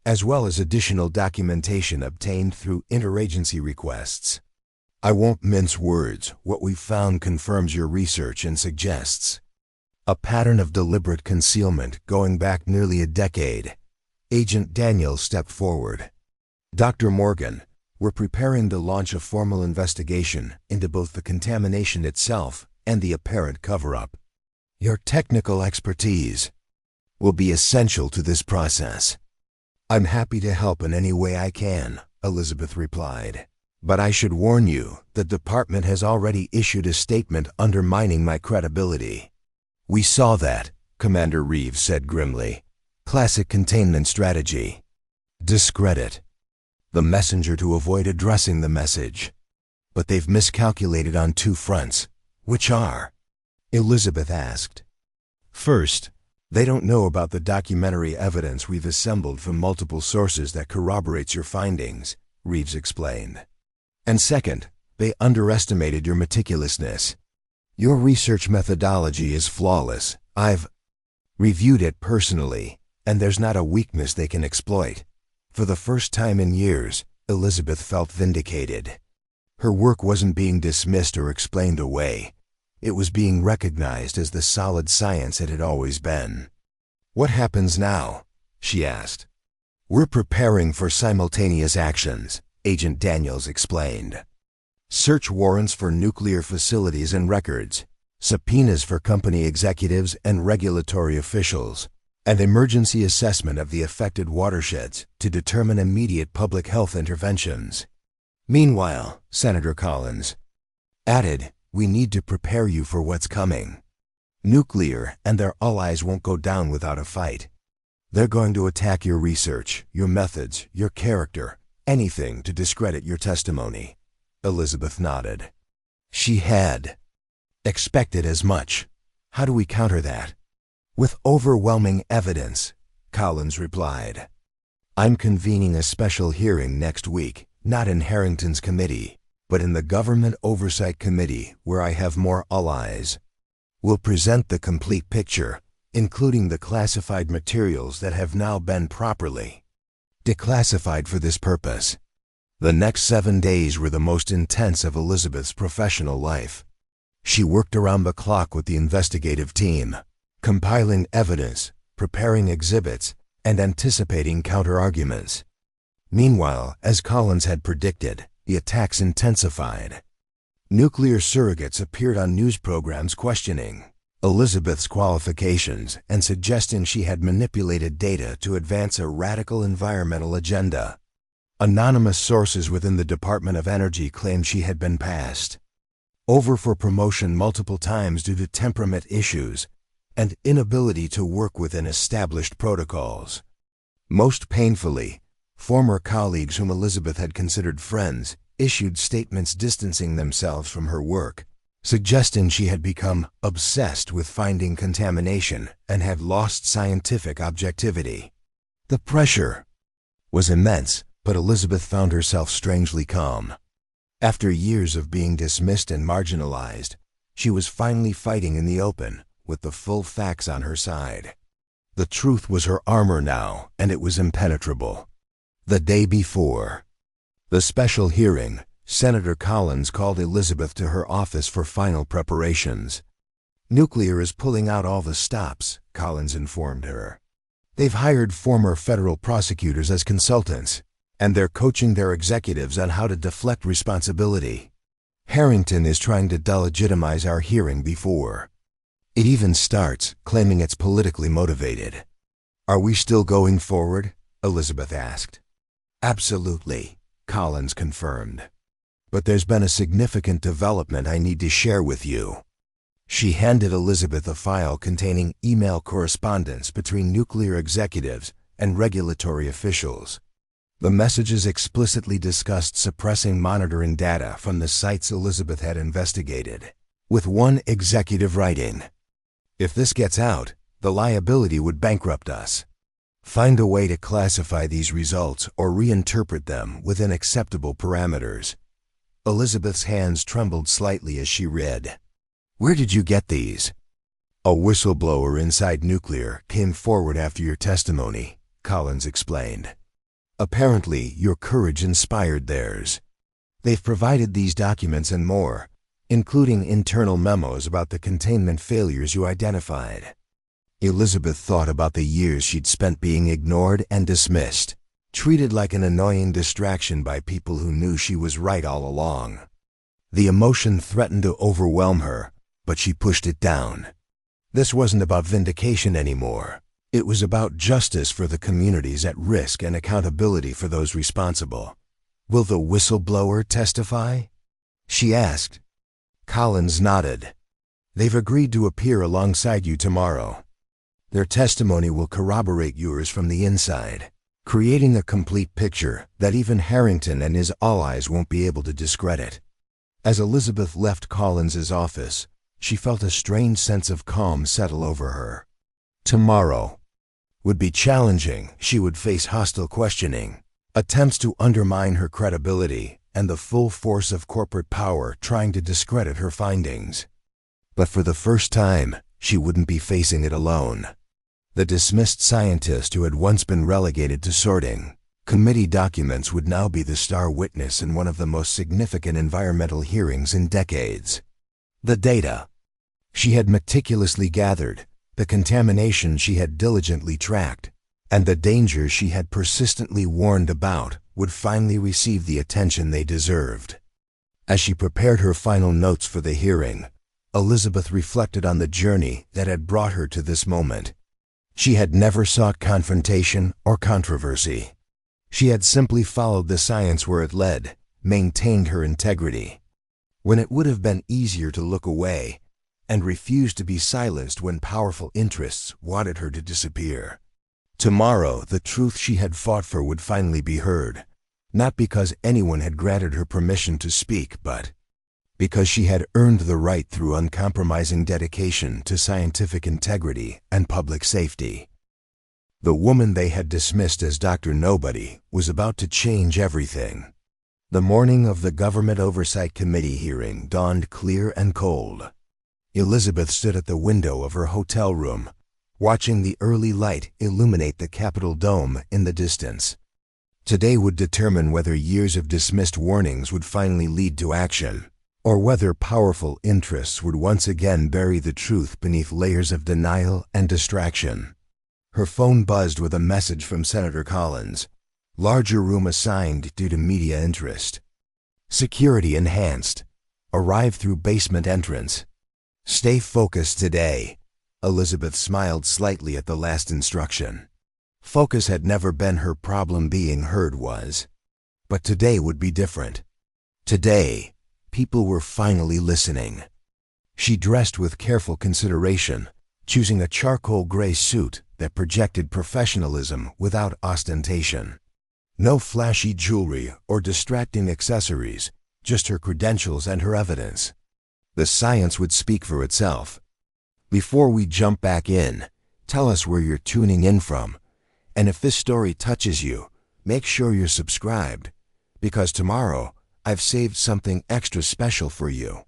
"as well as additional documentation obtained through interagency requests. I won't mince words. What we've found confirms your research and suggests a pattern of deliberate concealment going back nearly a decade." Agent Daniels stepped forward. "Dr. Morgan, we're preparing to launch a formal investigation into both the contamination itself and the apparent cover-up. Your technical expertise will be essential to this process." "I'm happy to help in any way I can," Elizabeth replied. "But I should warn you, the department has already issued a statement undermining my credibility." "We saw that," Commander Reeves said grimly. "Classic containment strategy. Discredit the messenger to avoid addressing the message. But they've miscalculated on two fronts." "Which are?" Elizabeth asked. "First, they don't know about the documentary evidence we've assembled from multiple sources that corroborates your findings," Reeves explained. "And second, they underestimated your meticulousness. Your research methodology is flawless. I've reviewed it personally, and there's not a weakness they can exploit." For the first time in years, Elizabeth felt vindicated. Her work wasn't being dismissed or explained away. It was being recognized as the solid science it had always been. "What happens now?" she asked. "We're preparing for simultaneous actions," Agent Daniels explained. "Search warrants for nuclear facilities and records, subpoenas for company executives and regulatory officials, and emergency assessment of the affected watersheds to determine immediate public health interventions. Meanwhile," Senator Collins added, "we need to prepare you for what's coming. Nuclear and their allies won't go down without a fight. They're going to attack your research, your methods, your character, anything to discredit your testimony." Elizabeth nodded. She had expected as much. "How do we counter that?" "With overwhelming evidence," Collins replied. "I'm convening a special hearing next week, not in Harrington's committee, but in the Government Oversight Committee, where I have more allies. We'll present the complete picture, including the classified materials that have now been properly declassified for this purpose." The next 7 days were the most intense of Elizabeth's professional life. She worked around the clock with the investigative team, compiling evidence, preparing exhibits, and anticipating counterarguments. Meanwhile, as Collins had predicted, the attacks intensified. Nuclear surrogates appeared on news programs questioning Elizabeth's qualifications and suggesting she had manipulated data to advance a radical environmental agenda. Anonymous sources within the Department of Energy claimed she had been passed over for promotion multiple times due to temperament issues and inability to work within established protocols. Most painfully, former colleagues whom Elizabeth had considered friends issued statements distancing themselves from her work, suggesting she had become obsessed with finding contamination and had lost scientific objectivity. The pressure was immense, but Elizabeth found herself strangely calm. After years of being dismissed and marginalized, she was finally fighting in the open, with the full facts on her side. The truth was her armor now, and it was impenetrable. The day before the special hearing, Senator Collins called Elizabeth to her office for final preparations. "Nuclear is pulling out all the stops," Collins informed her. "They've hired former federal prosecutors as consultants, and they're coaching their executives on how to deflect responsibility. Harrington is trying to delegitimize our hearing before it even starts, claiming it's politically motivated." "Are we still going forward?" Elizabeth asked. "Absolutely," Collins confirmed. "But there's been a significant development I need to share with you." She handed Elizabeth a file containing email correspondence between nuclear executives and regulatory officials. The messages explicitly discussed suppressing monitoring data from the sites Elizabeth had investigated, with one executive writing, "If this gets out, the liability would bankrupt us. Find a way to classify these results or reinterpret them within acceptable parameters." Elizabeth's hands trembled slightly as she read. "Where did you get these?" "A whistleblower inside nuclear came forward after your testimony," Collins explained. "Apparently, your courage inspired theirs. They've provided these documents and more, including internal memos about the containment failures you identified." Elizabeth thought about the years she'd spent being ignored and dismissed, treated like an annoying distraction by people who knew she was right all along. The emotion threatened to overwhelm her, but she pushed it down. This wasn't about vindication anymore. It was about justice for the communities at risk and accountability for those responsible. "Will the whistleblower testify?" she asked. Collins nodded. "They've agreed to appear alongside you tomorrow. Their testimony will corroborate yours from the inside, creating a complete picture that even Harrington and his allies won't be able to discredit." As Elizabeth left Collins's office, she felt a strange sense of calm settle over her. Tomorrow would be challenging. She would face hostile questioning, attempts to undermine her credibility, and the full force of corporate power trying to discredit her findings. But for the first time, she wouldn't be facing it alone. The dismissed scientist who had once been relegated to sorting committee documents would now be the star witness in one of the most significant environmental hearings in decades. The data she had meticulously gathered, the contamination she had diligently tracked, and the dangers she had persistently warned about would finally receive the attention they deserved. As she prepared her final notes for the hearing, Elizabeth reflected on the journey that had brought her to this moment. She had never sought confrontation or controversy. She had simply followed the science where it led, maintained her integrity. When it would have been easier to look away, and refused to be silenced when powerful interests wanted her to disappear. Tomorrow, the truth she had fought for would finally be heard, not because anyone had granted her permission to speak, but because she had earned the right through uncompromising dedication to scientific integrity and public safety. The woman they had dismissed as Dr. Nobody was about to change everything. The morning of the Government Oversight Committee hearing dawned clear and cold. Elizabeth stood at the window of her hotel room, watching the early light illuminate the Capitol dome in the distance. Today would determine whether years of dismissed warnings would finally lead to action, or whether powerful interests would once again bury the truth beneath layers of denial and distraction. Her phone buzzed with a message from Senator Collins. Larger room assigned due to media interest. Security enhanced. Arrive through basement entrance. Stay focused today. Elizabeth smiled slightly at the last instruction. Focus had never been her problem, being heard was. But today would be different. Today, people were finally listening. She dressed with careful consideration, choosing a charcoal gray suit that projected professionalism without ostentation. No flashy jewelry or distracting accessories, just her credentials and her evidence. The science would speak for itself. Before we jump back in, tell us where you're tuning in from. And if this story touches you, make sure you're subscribed, because tomorrow I've saved something extra special for you.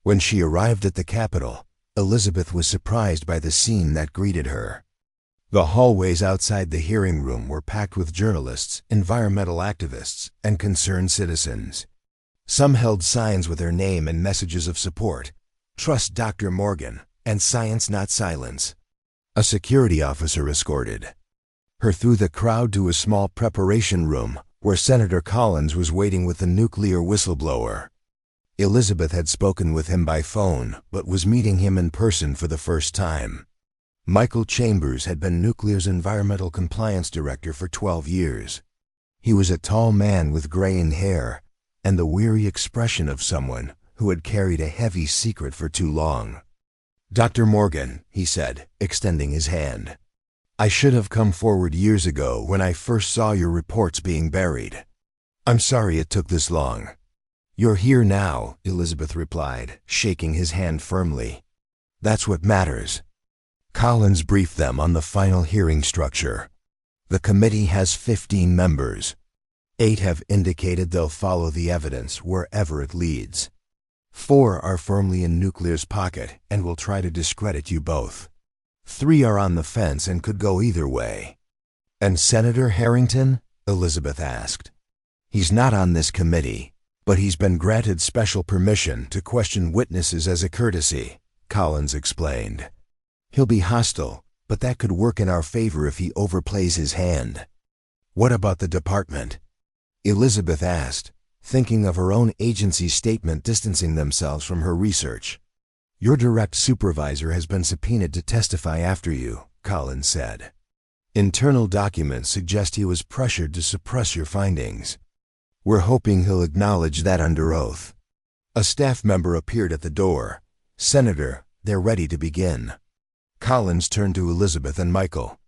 When she arrived at the Capitol, Elizabeth was surprised by the scene that greeted her. The hallways outside the hearing room were packed with journalists, environmental activists, and concerned citizens. Some held signs with her name and messages of support. "Trust Dr. Morgan," and "Science, not silence." A security officer escorted her through the crowd to a small preparation room where Senator Collins was waiting with the nuclear whistleblower. Elizabeth had spoken with him by phone, but was meeting him in person for the first time. Michael Chambers had been Nuclear's environmental compliance director for 12 years. He was a tall man with graying hair and the weary expression of someone who had carried a heavy secret for too long. "Dr. Morgan," he said, extending his hand. "I should have come forward years ago when I first saw your reports being buried. I'm sorry it took this long." "You're here now," Elizabeth replied, shaking his hand firmly. "That's what matters." Collins briefed them on the final hearing structure. The committee has 15 members. 8 have indicated they'll follow the evidence wherever it leads. 4 are firmly in Nuclear's pocket and will try to discredit you both. 3 are on the fence and could go either way. "And Senator Harrington?" Elizabeth asked. "He's not on this committee, but he's been granted special permission to question witnesses as a courtesy," Collins explained. "He'll be hostile, but that could work in our favor if he overplays his hand." "What about the department?" Elizabeth asked, thinking of her own agency's statement distancing themselves from her research. "Your direct supervisor has been subpoenaed to testify after you," Collins said. "Internal documents suggest he was pressured to suppress your findings. We're hoping he'll acknowledge that under oath." A staff member appeared at the door. "Senator, they're ready to begin." Collins turned to Elizabeth and Michael.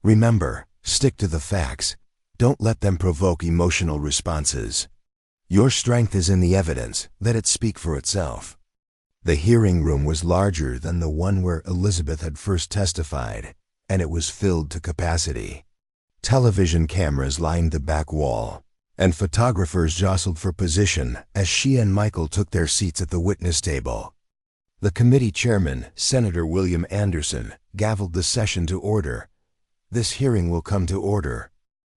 "Remember, stick to the facts. Don't let them provoke emotional responses. Your strength is in the evidence. Let it speak for itself." The hearing room was larger than the one where Elizabeth had first testified, and it was filled to capacity. Television cameras lined the back wall, and photographers jostled for position as she and Michael took their seats at the witness table. The committee chairman, Senator William Anderson, gavelled the session to order. "This hearing will come to order.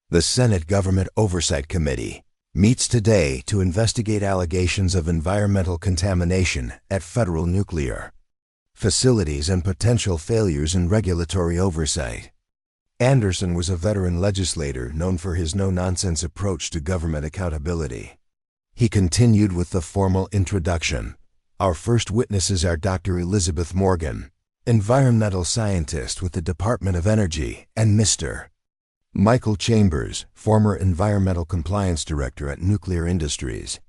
The Senate Government Oversight Committee meets today to investigate allegations of environmental contamination at federal nuclear facilities and potential failures in regulatory oversight." Anderson was a veteran legislator known for his no-nonsense approach to government accountability. He continued with the formal introduction. "Our first witnesses are Dr. Elizabeth Morgan, environmental scientist with the Department of Energy, and Mr. Michael Chambers, former environmental compliance director at Nuclear Industries."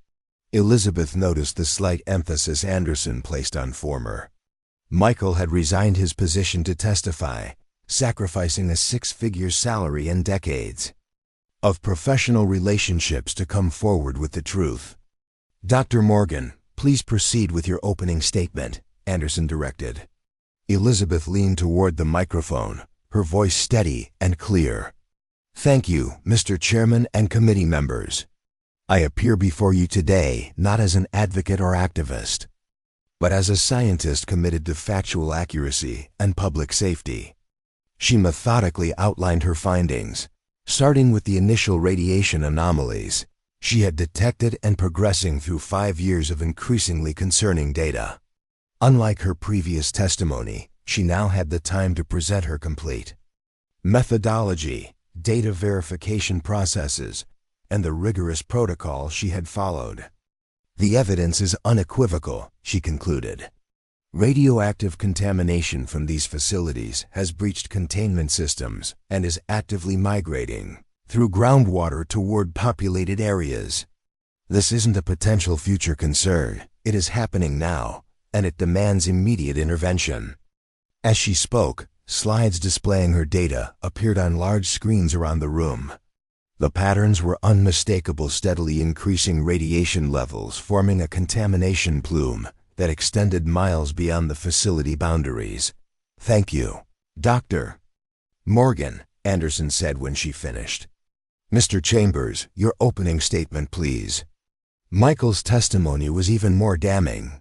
Elizabeth noticed the slight emphasis Anderson placed on former. Michael had resigned his position to testify, sacrificing a 6-figure salary and decades of professional relationships to come forward with the truth. "Dr. Morgan, please proceed with your opening statement," Anderson directed. Elizabeth leaned toward the microphone, her voice steady and clear. "Thank you, Mr. Chairman and committee members. I appear before you today not as an advocate or activist, but as a scientist committed to factual accuracy and public safety." She methodically outlined her findings, starting with the initial radiation anomalies she had detected and progressing through 5 years of increasingly concerning data. Unlike her previous testimony, she now had the time to present her complete methodology, data verification processes, and the rigorous protocol she had followed. "The evidence is unequivocal," she concluded. Radioactive contamination from these facilities has breached containment systems and is actively migrating through groundwater toward populated areas. This isn't a potential future concern. It is happening now, and it demands immediate intervention. As she spoke, slides displaying her data appeared on large screens around the room. The patterns were unmistakable, steadily increasing radiation levels, forming a contamination plume that extended miles beyond the facility boundaries. "Thank you, Dr. Morgan," Anderson said when she finished. "Mr. Chambers, your opening statement, please." Michael's testimony was even more damning.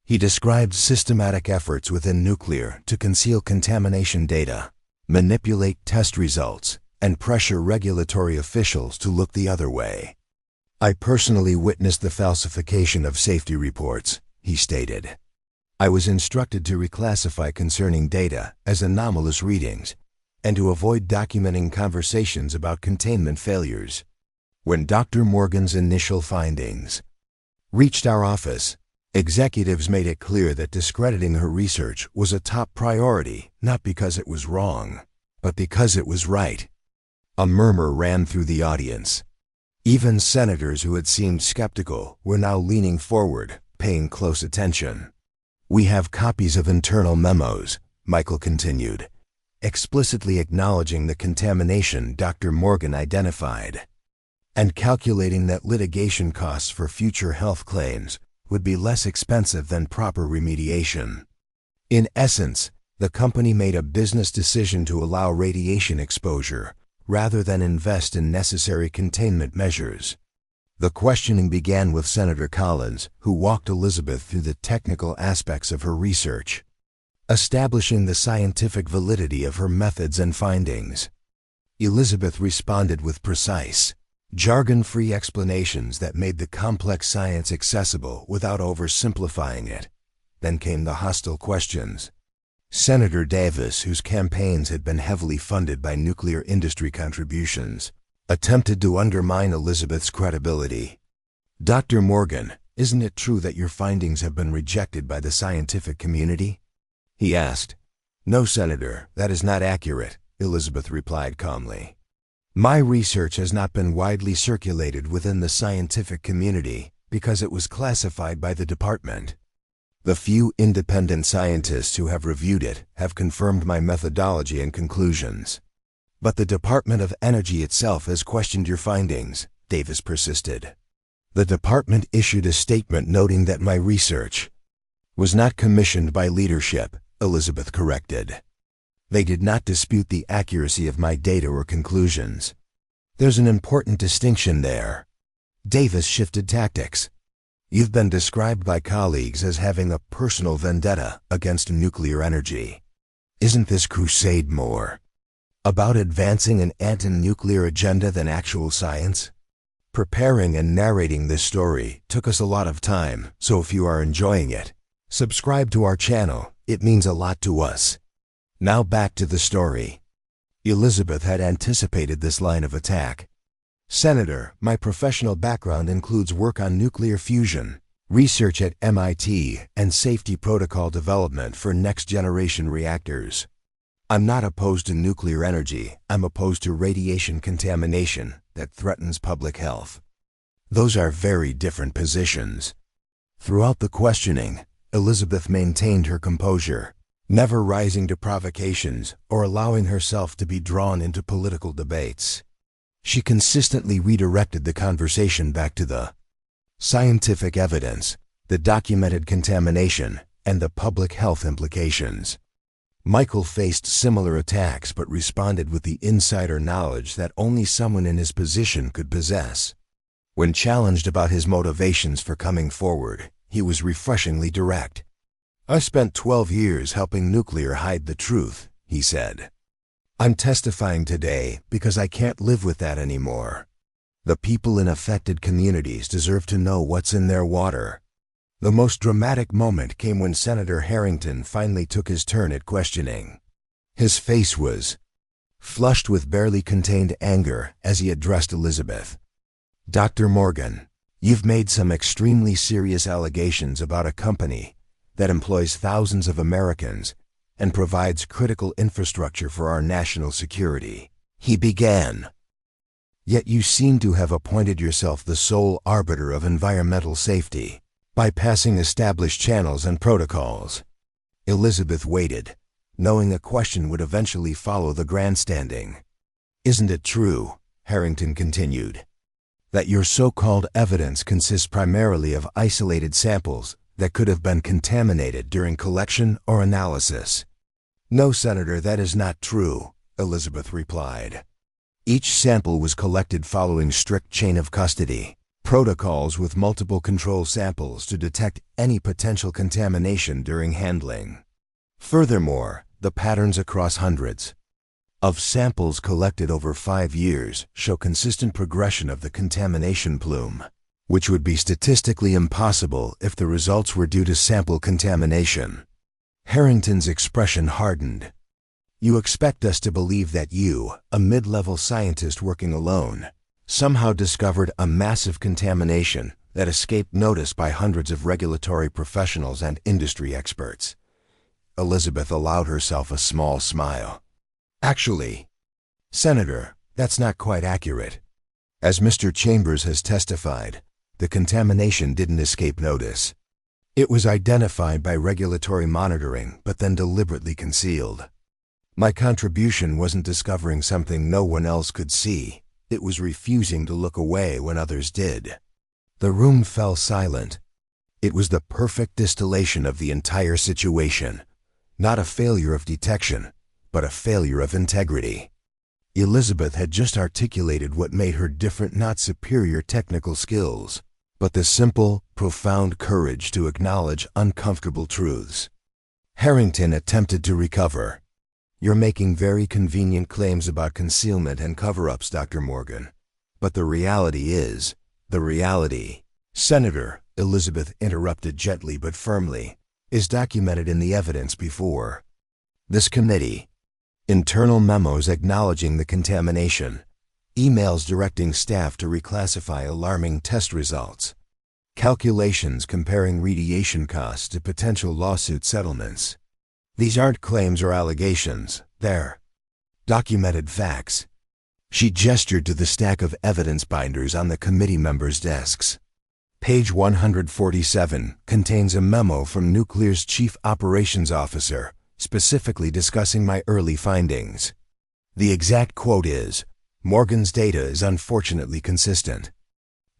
He described systematic efforts within nuclear to conceal contamination data, manipulate test results, and pressure regulatory officials to look the other way. "I personally witnessed the falsification of safety reports," he stated. "I was instructed to reclassify concerning data as anomalous readings and to avoid documenting conversations about containment failures. When Dr. Morgan's initial findings reached our office, executives made it clear that discrediting her research was a top priority, not because it was wrong, but because it was right." A murmur ran through the audience. Even senators who had seemed skeptical were now leaning forward, paying close attention. "We have copies of internal memos," Michael continued, explicitly acknowledging the contamination Dr. Morgan identified, and calculating that litigation costs for future health claims would be less expensive than proper remediation. In essence, the company made a business decision to allow radiation exposure rather than invest in necessary containment measures. The questioning began with Senator Collins, who walked Elizabeth through the technical aspects of her research, establishing the scientific validity of her methods and findings. Elizabeth responded with precise, jargon-free explanations that made the complex science accessible without oversimplifying it. Then came the hostile questions. Senator Davis, whose campaigns had been heavily funded by nuclear industry contributions, attempted to undermine Elizabeth's credibility. "Dr. Morgan, isn't it true that your findings have been rejected by the scientific community?" he asked. "No, Senator, that is not accurate," Elizabeth replied calmly. "My research has not been widely circulated within the scientific community because it was classified by the department. The few independent scientists who have reviewed it have confirmed my methodology and conclusions. But the Department of Energy itself has questioned your findings," Davis persisted. "The department issued a statement noting that my research was not commissioned by leadership," Elizabeth corrected. "They did not dispute the accuracy of my data or conclusions. There's an important distinction there." Davis shifted tactics. "You've been described by colleagues as having a personal vendetta against nuclear energy. Isn't this crusade more about advancing an anti-nuclear agenda than actual science?" Preparing and narrating this story took us a lot of time, so if you are enjoying it, subscribe to our channel. It means a lot to us. Now back to the story. Elizabeth had anticipated this line of attack. "Senator, my professional background includes work on nuclear fusion, research at MIT, and safety protocol development for next-generation reactors. I'm not opposed to nuclear energy. I'm opposed to radiation contamination that threatens public health. Those are very different positions." Throughout the questioning, Elizabeth maintained her composure, never rising to provocations or allowing herself to be drawn into political debates. She consistently redirected the conversation back to the scientific evidence, the documented contamination, and the public health implications. Michael faced similar attacks but responded with the insider knowledge that only someone in his position could possess. When challenged about his motivations for coming forward, he was refreshingly direct. "I spent 12 years helping nuclear hide the truth," he said. "I'm testifying today because I can't live with that anymore. The people in affected communities deserve to know what's in their water." The most dramatic moment came when Senator Harrington finally took his turn at questioning. His face was flushed with barely contained anger as he addressed Elizabeth. "Dr. Morgan, you've made some extremely serious allegations about a company that employs thousands of Americans and provides critical infrastructure for our national security. He began. Yet you seem to have appointed yourself the sole arbiter of environmental safety, bypassing established channels and protocols. Elizabeth waited, knowing a question would eventually follow the grandstanding. Isn't it true, Harrington continued, that your so-called evidence consists primarily of isolated samples that could have been contaminated during collection or analysis? No, Senator, that is not true, Elizabeth replied. Each sample was collected following strict chain of custody protocols with multiple control samples to detect any potential contamination during handling. Furthermore, the patterns across hundreds of samples collected over 5 years show consistent progression of the contamination plume, which would be statistically impossible if the results were due to sample contamination. Harrington's expression hardened. You expect us to believe that you, a mid-level scientist working alone, somehow discovered a massive contamination that escaped notice by hundreds of regulatory professionals and industry experts. Elizabeth allowed herself a small smile. Actually, Senator, that's not quite accurate. As Mr. Chambers has testified, the contamination didn't escape notice. It was identified by regulatory monitoring, but then deliberately concealed. My contribution wasn't discovering something no one else could see. It was refusing to look away when others did. The room fell silent. It was the perfect distillation of the entire situation. Not a failure of detection, but a failure of integrity. Elizabeth had just articulated what made her different, not superior technical skills, but the simple, profound courage to acknowledge uncomfortable truths. Harrington attempted to recover. You're making very convenient claims about concealment and cover-ups, Dr. Morgan. But the reality is, Senator, Elizabeth interrupted gently but firmly, is documented in the evidence before this committee. Internal memos acknowledging the contamination, emails directing staff to reclassify alarming test results, calculations comparing radiation costs to potential lawsuit settlements. These aren't claims or allegations, they're documented facts. She gestured to the stack of evidence binders on the committee members' desks. Page 147 contains a memo from Nuclear's Chief Operations Officer, specifically discussing my early findings. The exact quote is, Morgan's data is unfortunately consistent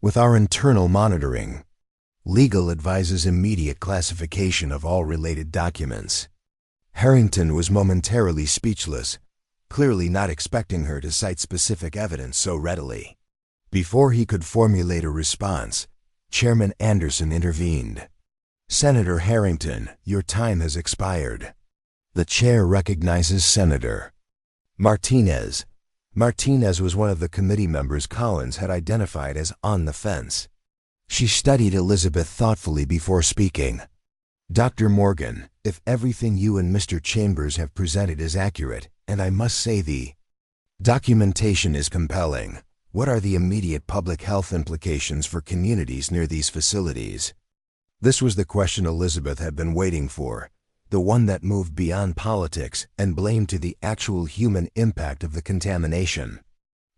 with our internal monitoring. Legal advises immediate classification of all related documents. Harrington was momentarily speechless, clearly not expecting her to cite specific evidence so readily. Before he could formulate a response, Chairman Anderson intervened. Senator Harrington, your time has expired. The chair recognizes Senator Martinez. Martinez was one of the committee members Collins had identified as on the fence. She studied Elizabeth thoughtfully before speaking. Dr. Morgan, if everything you and Mr. Chambers have presented is accurate, and I must say the documentation is compelling, what are the immediate public health implications for communities near these facilities? This was the question Elizabeth had been waiting for, the one that moved beyond politics and blamed to the actual human impact of the contamination.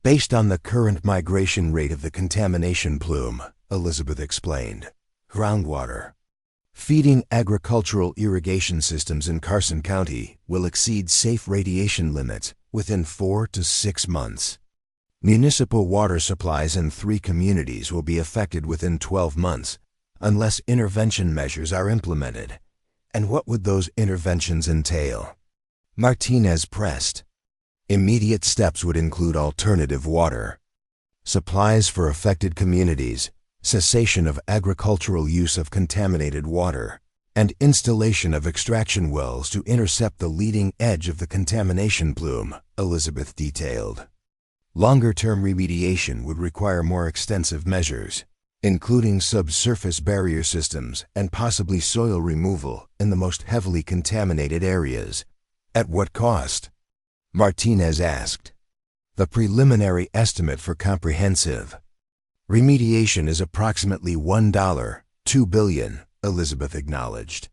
Based on the current migration rate of the contamination plume, Elizabeth explained, groundwater feeding agricultural irrigation systems in Carson County will exceed safe radiation limits within 4 to 6 months. Municipal water supplies in 3 communities will be affected within 12 months unless intervention measures are implemented. And what would those interventions entail? Martinez pressed. Immediate steps would include alternative water supplies for affected communities, cessation of agricultural use of contaminated water, and installation of extraction wells to intercept the leading edge of the contamination plume, Elizabeth detailed. Longer-term remediation would require more extensive measures, including subsurface barrier systems and possibly soil removal in the most heavily contaminated areas. At what cost? Martinez asked. The preliminary estimate for comprehensive remediation is approximately $2 billion, Elizabeth acknowledged.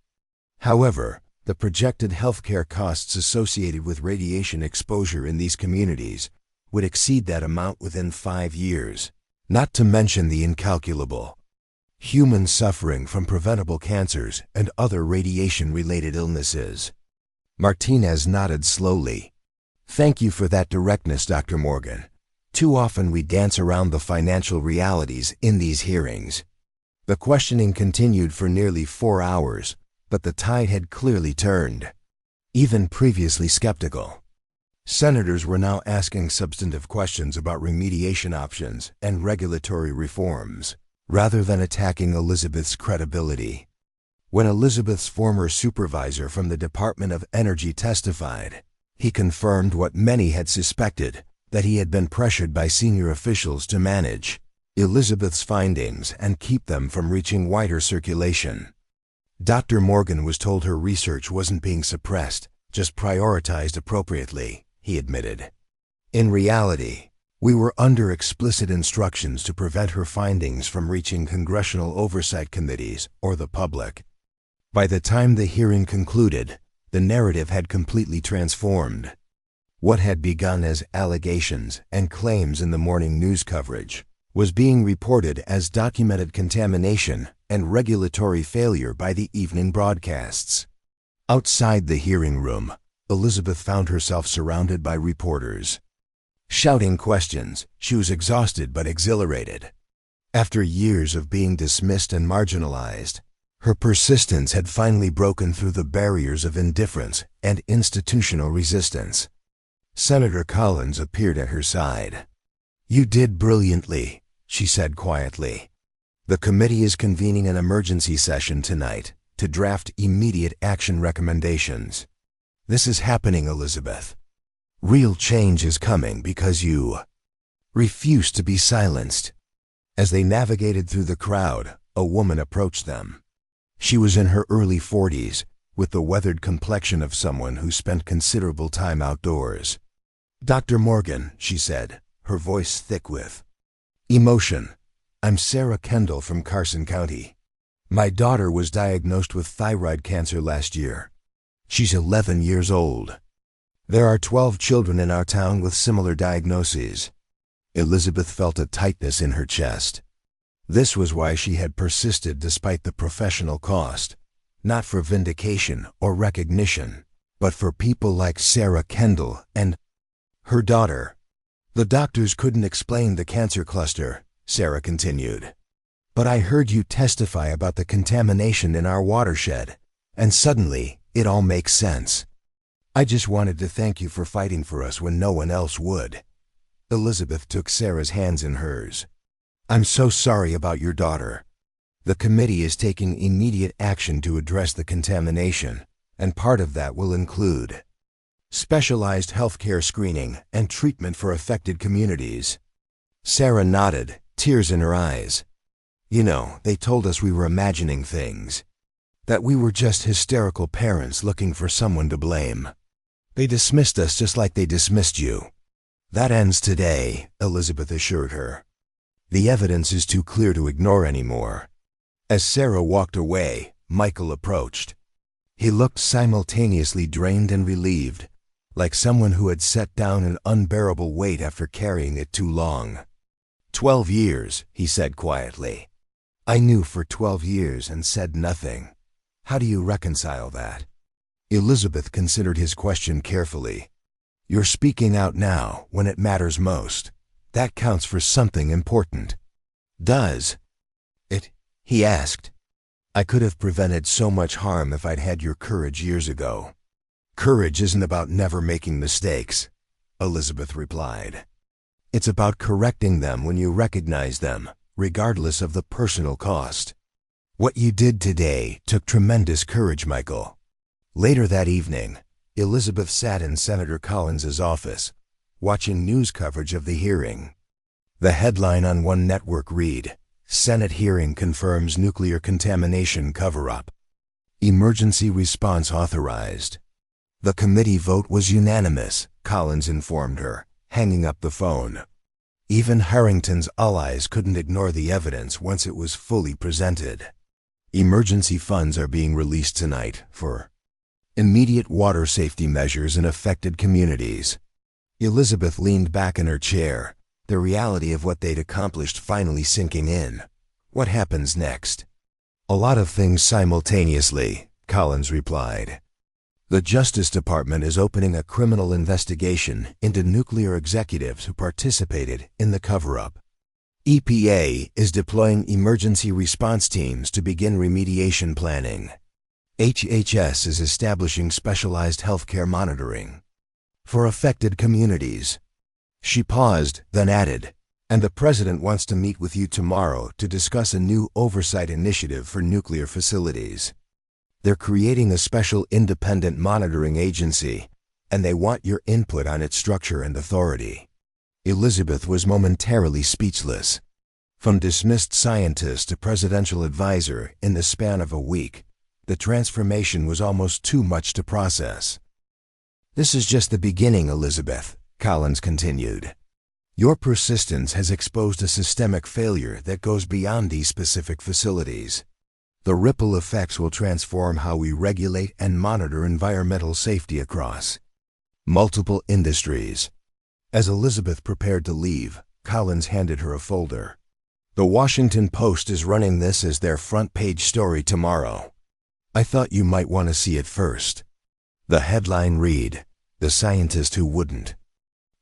However, the projected healthcare costs associated with radiation exposure in these communities would exceed that amount within 5 years, not to mention the incalculable human suffering from preventable cancers and other radiation-related illnesses. Martinez nodded slowly. Thank you for that directness, Dr. Morgan. Too often we dance around the financial realities in these hearings. The questioning continued for nearly 4 hours, but the tide had clearly turned. Even previously skeptical senators were now asking substantive questions about remediation options and regulatory reforms, rather than attacking Elizabeth's credibility. When Elizabeth's former supervisor from the Department of Energy testified, he confirmed what many had suspected, that he had been pressured by senior officials to manage Elizabeth's findings and keep them from reaching wider circulation. Dr. Morgan was told her research wasn't being suppressed, just prioritized appropriately, he admitted. In reality, we were under explicit instructions to prevent her findings from reaching congressional oversight committees or the public. By the time the hearing concluded, the narrative had completely transformed. What had begun as allegations and claims in the morning news coverage was being reported as documented contamination and regulatory failure by the evening broadcasts. Outside the hearing room, Elizabeth found herself surrounded by reporters. Shouting questions, she was exhausted but exhilarated. After years of being dismissed and marginalized, her persistence had finally broken through the barriers of indifference and institutional resistance. Senator Collins appeared at her side. "You did brilliantly," she said quietly. "The committee is convening an emergency session tonight to draft immediate action recommendations. This is happening, Elizabeth. Real change is coming because you refuse to be silenced." As they navigated through the crowd, a woman approached them. She was in her early 40s, with the weathered complexion of someone who spent considerable time outdoors. "Dr. Morgan," she said, her voice thick with emotion, "I'm Sarah Kendall from Carson County. My daughter was diagnosed with thyroid cancer last year. She's 11 years old. There are 12 children in our town with similar diagnoses." Elizabeth felt a tightness in her chest. This was why she had persisted despite the professional cost, not for vindication or recognition, but for people like Sarah Kendall and her daughter. "The doctors couldn't explain the cancer cluster," Sarah continued. "But I heard you testify about the contamination in our watershed, and suddenly it all makes sense. I just wanted to thank you for fighting for us when no one else would." Elizabeth took Sarah's hands in hers. "I'm so sorry about your daughter. The committee is taking immediate action to address the contamination, and part of that will include specialized healthcare screening and treatment for affected communities." Sarah nodded, tears in her eyes. "You know, they told us we were imagining things, that we were just hysterical parents looking for someone to blame. They dismissed us just like they dismissed you." "That ends today," Elizabeth assured her. "The evidence is too clear to ignore anymore." As Sarah walked away, Michael approached. He looked simultaneously drained and relieved, like someone who had set down an unbearable weight after carrying it too long. 12 years, he said quietly. "I knew for 12 years and said nothing. How do you reconcile that?" Elizabeth considered his question carefully. "You're speaking out now, when it matters most. That counts for something important." "Does it?" he asked. "I could have prevented so much harm if I'd had your courage years ago." "Courage isn't about never making mistakes," Elizabeth replied. "It's about correcting them when you recognize them, regardless of the personal cost. What you did today took tremendous courage, Michael." Later that evening, Elizabeth sat in Senator Collins's office, watching news coverage of the hearing. The headline on one network read, "Senate Hearing Confirms Nuclear Contamination Cover-Up. Emergency Response Authorized." The committee vote was unanimous, Collins informed her, hanging up the phone. Even Harrington's allies couldn't ignore the evidence once it was fully presented. Emergency funds are being released tonight for immediate water safety measures in affected communities. Elizabeth leaned back in her chair, the reality of what they'd accomplished finally sinking in. What happens next? A lot of things simultaneously, Collins replied. The Justice Department is opening a criminal investigation into nuclear executives who participated in the cover-up. EPA is deploying emergency response teams to begin remediation planning. HHS is establishing specialized healthcare monitoring for affected communities. She paused, then added, and the President wants to meet with you tomorrow to discuss a new oversight initiative for nuclear facilities. They're creating a special independent monitoring agency, and they want your input on its structure and authority. Elizabeth was momentarily speechless. From dismissed scientist to presidential advisor in the span of a week, the transformation was almost too much to process. This is just the beginning, Elizabeth, Collins continued. Your persistence has exposed a systemic failure that goes beyond these specific facilities. The ripple effects will transform how we regulate and monitor environmental safety across multiple industries. As Elizabeth prepared to leave, Collins handed her a folder. The Washington Post is running this as their front-page story tomorrow. I thought you might want to see it first. The headline read, "The Scientist Who Wouldn't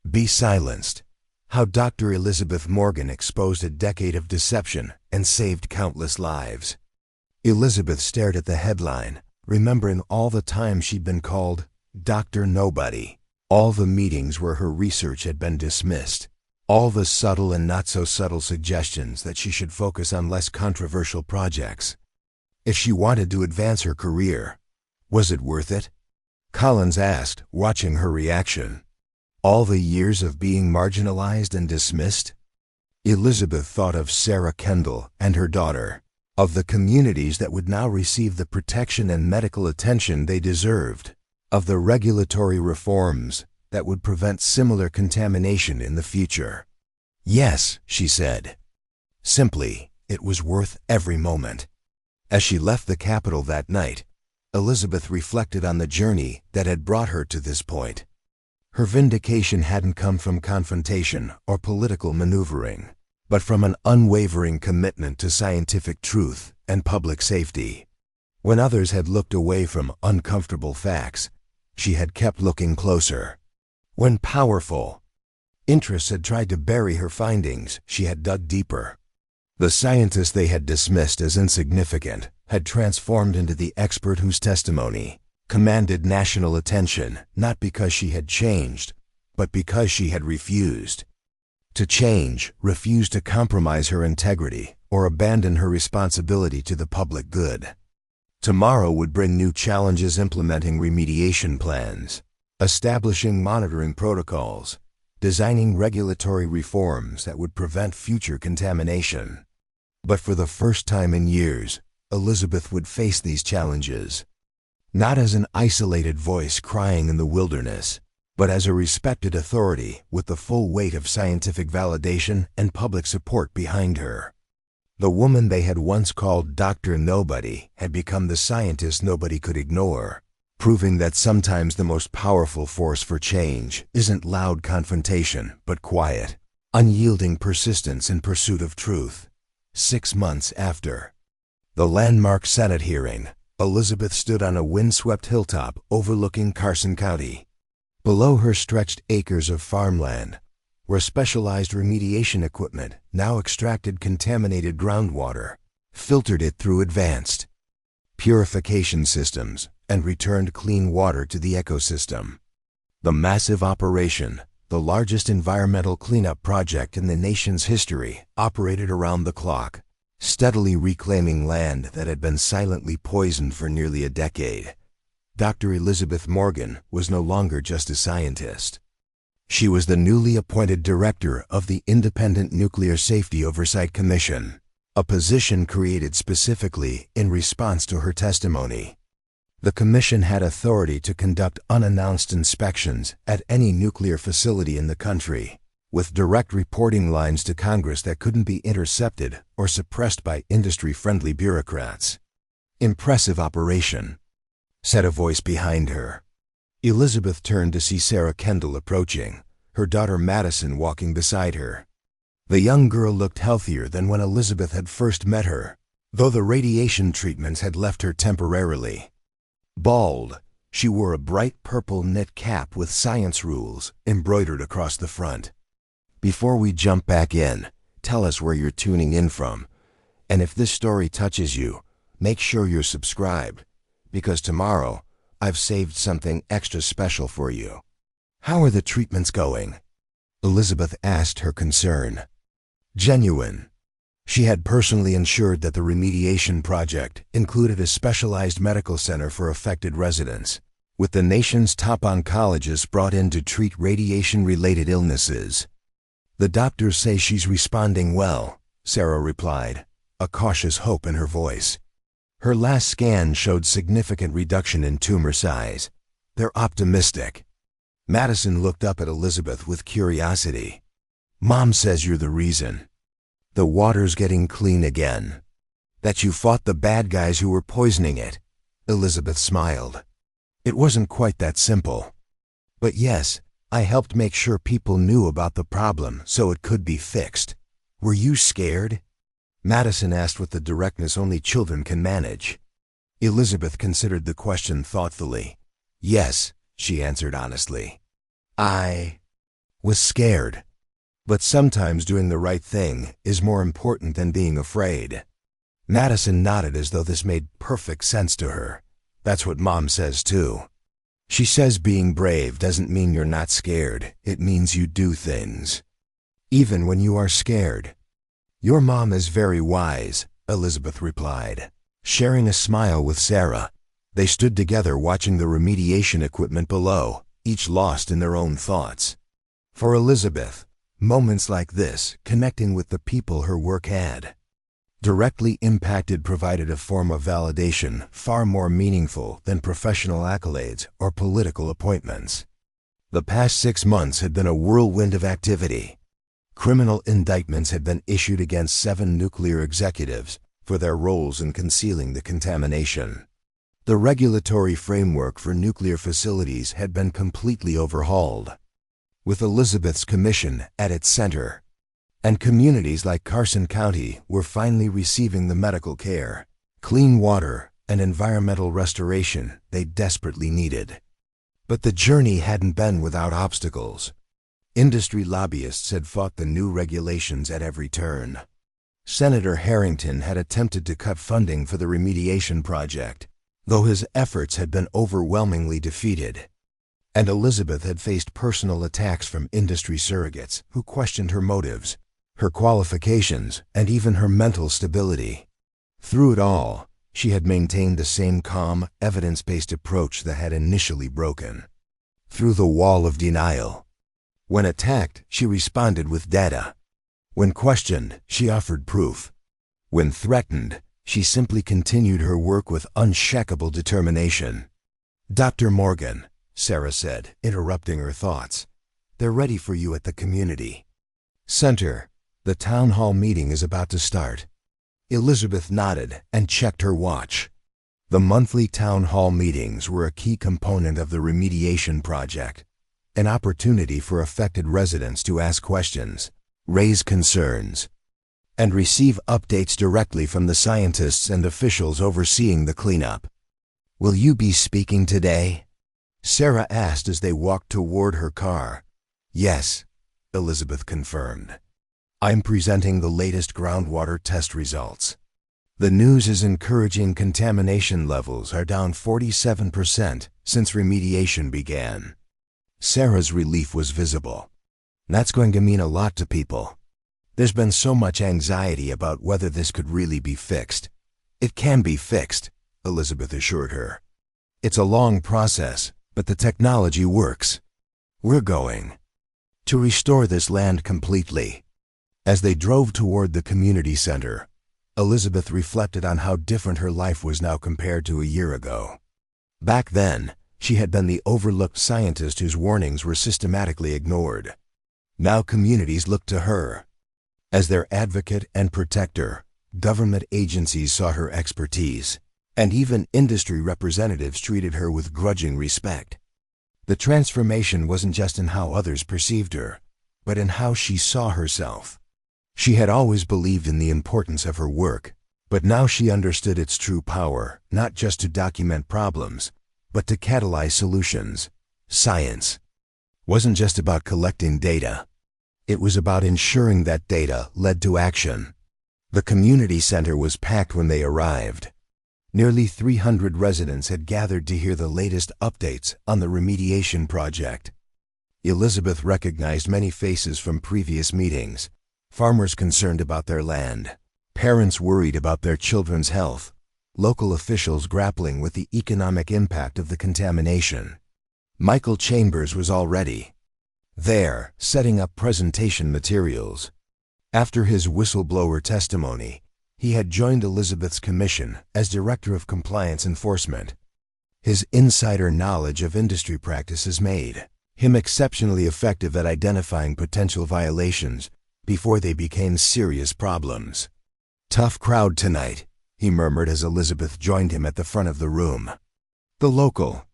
Be Silenced. How Dr. Elizabeth Morgan Exposed a Decade of Deception and Saved Countless Lives." Elizabeth stared at the headline, remembering all the times she'd been called Dr. Nobody, all the meetings where her research had been dismissed, all the subtle and not-so-subtle suggestions that she should focus on less controversial projects. If she wanted to advance her career, was it worth it? Collins asked, watching her reaction. All the years of being marginalized and dismissed? Elizabeth thought of Sarah Kendall and her daughter, of the communities that would now receive the protection and medical attention they deserved, of the regulatory reforms that would prevent similar contamination in the future. Yes, she said. Simply, it was worth every moment. As she left the Capitol that night, Elizabeth reflected on the journey that had brought her to this point. Her vindication hadn't come from confrontation or political maneuvering, but from an unwavering commitment to scientific truth and public safety. When others had looked away from uncomfortable facts, she had kept looking closer. When powerful interests had tried to bury her findings, she had dug deeper. The scientist they had dismissed as insignificant had transformed into the expert whose testimony commanded national attention, not because she had changed, but because she had refused to change, refused to compromise her integrity or abandon her responsibility to the public good. Tomorrow would bring new challenges implementing remediation plans, establishing monitoring protocols, designing regulatory reforms that would prevent future contamination. But for the first time in years, Elizabeth would face these challenges, not as an isolated voice crying in the wilderness, but as a respected authority with the full weight of scientific validation and public support behind her. The woman they had once called Dr. Nobody had become the scientist nobody could ignore, proving that sometimes the most powerful force for change isn't loud confrontation, but quiet, unyielding persistence in pursuit of truth. 6 months after the landmark Senate hearing, Elizabeth stood on a windswept hilltop overlooking Carson County. Below her stretched acres of farmland, where specialized remediation equipment now extracted contaminated groundwater, filtered it through advanced purification systems, and returned clean water to the ecosystem. The massive operation, the largest environmental cleanup project in the nation's history, operated around the clock, steadily reclaiming land that had been silently poisoned for nearly a decade. Dr. Elizabeth Morgan was no longer just a scientist. She was the newly appointed director of the Independent Nuclear Safety Oversight Commission, a position created specifically in response to her testimony. The commission had authority to conduct unannounced inspections at any nuclear facility in the country, with direct reporting lines to Congress that couldn't be intercepted or suppressed by industry-friendly bureaucrats. "Impressive operation," said a voice behind her. Elizabeth turned to see Sarah Kendall approaching, her daughter Madison walking beside her. The young girl looked healthier than when Elizabeth had first met her, though the radiation treatments had left her temporarily. Bald, she wore a bright purple knit cap with science rules embroidered across the front. "Before we jump back in, tell us where you're tuning in from. And if this story touches you, make sure you're subscribed, because tomorrow I've saved something extra special for you." "How are the treatments going?" Elizabeth asked, her concern genuine. She had personally ensured that the remediation project included a specialized medical center for affected residents, with the nation's top oncologists brought in to treat radiation-related illnesses. "The doctors say she's responding well," Sarah replied, a cautious hope in her voice. "Her last scan showed significant reduction in tumor size. They're optimistic." Madison looked up at Elizabeth with curiosity. "Mom says you're the reason. The water's getting clean again. That you fought the bad guys who were poisoning it." Elizabeth smiled. "It wasn't quite that simple. But yes, I helped make sure people knew about the problem so it could be fixed." "Were you scared?" Madison asked with the directness only children can manage. Elizabeth considered the question thoughtfully. "Yes," she answered honestly. "I was scared. But sometimes doing the right thing is more important than being afraid." Madison nodded as though this made perfect sense to her. "That's what Mom says too. She says being brave doesn't mean you're not scared. It means you do things, even when you are scared." "Your mom is very wise," Elizabeth replied. Sharing a smile with Sarah, they stood together watching the remediation equipment below, each lost in their own thoughts. For Elizabeth, moments like this, connecting with the people her work had directly impacted, provided a form of validation far more meaningful than professional accolades or political appointments. The past 6 months had been a whirlwind of activity. Criminal indictments had been issued against 7 nuclear executives for their roles in concealing the contamination. The regulatory framework for nuclear facilities had been completely overhauled, with Elizabeth's commission at its center. And communities like Carson County were finally receiving the medical care, clean water, and environmental restoration they desperately needed. But the journey hadn't been without obstacles. Industry lobbyists had fought the new regulations at every turn. Senator Harrington had attempted to cut funding for the remediation project, though his efforts had been overwhelmingly defeated. And Elizabeth had faced personal attacks from industry surrogates who questioned her motives, her qualifications, and even her mental stability. Through it all, she had maintained the same calm, evidence-based approach that had initially broken through the wall of denial. When attacked, she responded with data. When questioned, she offered proof. When threatened, she simply continued her work with unshakable determination. "Dr. Morgan," Sarah said, interrupting her thoughts, "they're ready for you at the community center. The town hall meeting is about to start." Elizabeth nodded and checked her watch. The monthly town hall meetings were a key component of the remediation project, an opportunity for affected residents to ask questions, raise concerns, and receive updates directly from the scientists and officials overseeing the cleanup. "Will you be speaking today?" Sarah asked as they walked toward her car. "Yes," Elizabeth confirmed. "I'm presenting the latest groundwater test results. The news is encouraging. Contamination levels are down 47% since remediation began." Sarah's relief was visible. "That's going to mean a lot to people. There's been so much anxiety about whether this could really be fixed." "It can be fixed," Elizabeth assured her. "It's a long process, but the technology works. We're going to restore this land completely." As they drove toward the community center, Elizabeth reflected on how different her life was now compared to a year ago. Back then, she had been the overlooked scientist whose warnings were systematically ignored. Now communities looked to her as their advocate and protector. Government agencies saw her expertise, and even industry representatives treated her with grudging respect. The transformation wasn't just in how others perceived her, but in how she saw herself. She had always believed in the importance of her work, but now she understood its true power, not just to document problems, but to catalyze solutions. Science wasn't just about collecting data. It was about ensuring that data led to action. The community center was packed when they arrived. Nearly 300 residents had gathered to hear the latest updates on the remediation project. Elizabeth recognized many faces from previous meetings. Farmers concerned about their land, parents worried about their children's health, local officials grappling with the economic impact of the contamination. Michael Chambers was already there, setting up presentation materials. After his whistleblower testimony, he had joined Elizabeth's commission as Director of Compliance Enforcement. His insider knowledge of industry practices made him exceptionally effective at identifying potential violations before they became serious problems. "Tough crowd tonight," he murmured as Elizabeth joined him at the front of the room. The local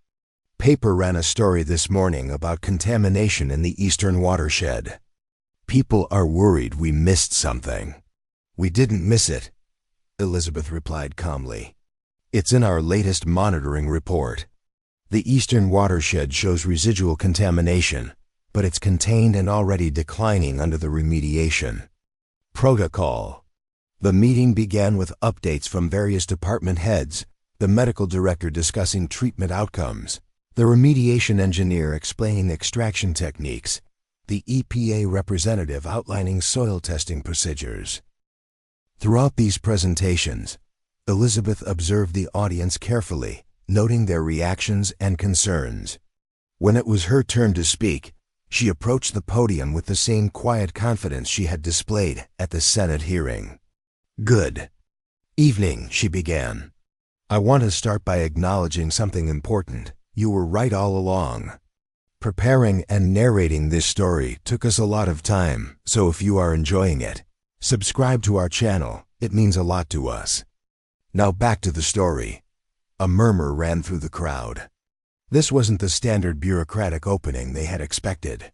paper ran a story this morning about contamination in the eastern watershed. "People are worried we missed something." "We didn't miss it," Elizabeth replied calmly. "It's in our latest monitoring report. The eastern watershed shows residual contamination, but it's contained and already declining under the remediation protocol." The meeting began with updates from various department heads, the medical director discussing treatment outcomes, the remediation engineer explaining extraction techniques, the EPA representative outlining soil testing procedures. Throughout these presentations, Elizabeth observed the audience carefully, noting their reactions and concerns. When it was her turn to speak, she approached the podium with the same quiet confidence she had displayed at the Senate hearing. "Good evening," she began. "I want to start by acknowledging something important. You were right all along. Preparing and narrating this story took us a lot of time, so if you are enjoying it, subscribe to our channel. It means a lot to us." Now back to the story. A murmur ran through the crowd. This wasn't the standard bureaucratic opening they had expected.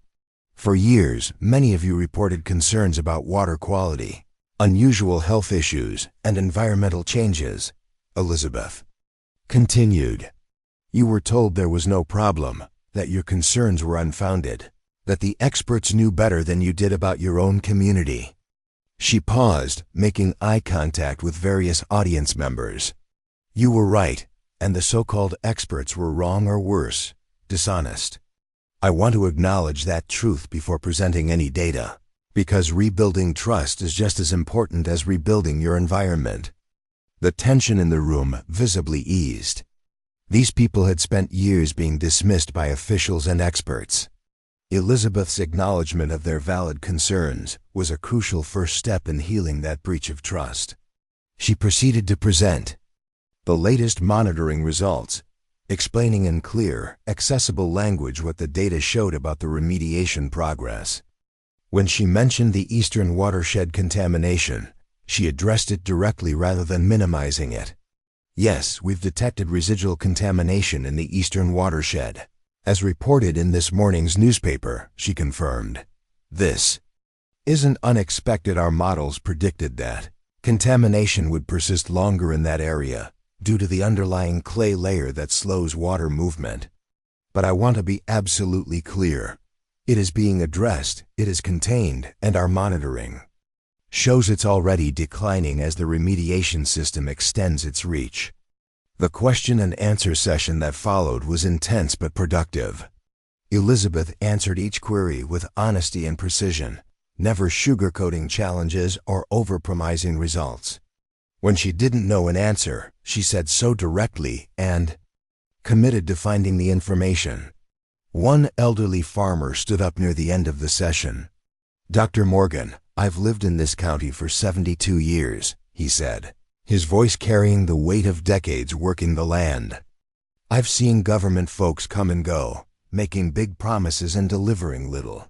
For years, many of you reported concerns about water quality, unusual health issues, and environmental changes, Elizabeth continued. You were told there was no problem, that your concerns were unfounded, that the experts knew better than you did about your own community. She paused, making eye contact with various audience members. You were right, and the so-called experts were wrong or worse, dishonest. I want to acknowledge that truth before presenting any data, because rebuilding trust is just as important as rebuilding your environment. The tension in the room visibly eased. These people had spent years being dismissed by officials and experts. Elizabeth's acknowledgement of their valid concerns was a crucial first step in healing that breach of trust. She proceeded to present the latest monitoring results, explaining in clear, accessible language what the data showed about the remediation progress. When she mentioned the eastern watershed contamination, she addressed it directly rather than minimizing it. Yes, we've detected residual contamination in the eastern watershed, as reported in this morning's newspaper, she confirmed. This isn't unexpected. Our models predicted that contamination would persist longer in that area, due to the underlying clay layer that slows water movement. But I want to be absolutely clear. It is being addressed, it is contained, and our monitoring shows it's already declining as the remediation system extends its reach. The question and answer session that followed was intense but productive. Elizabeth answered each query with honesty and precision, never sugarcoating challenges or overpromising results. When she didn't know an answer, she said so directly and committed to finding the information. One elderly farmer stood up near the end of the session. "Dr. Morgan, I've lived in this county for 72 years, he said, his voice carrying the weight of decades working the land. I've seen government folks come and go, making big promises and delivering little.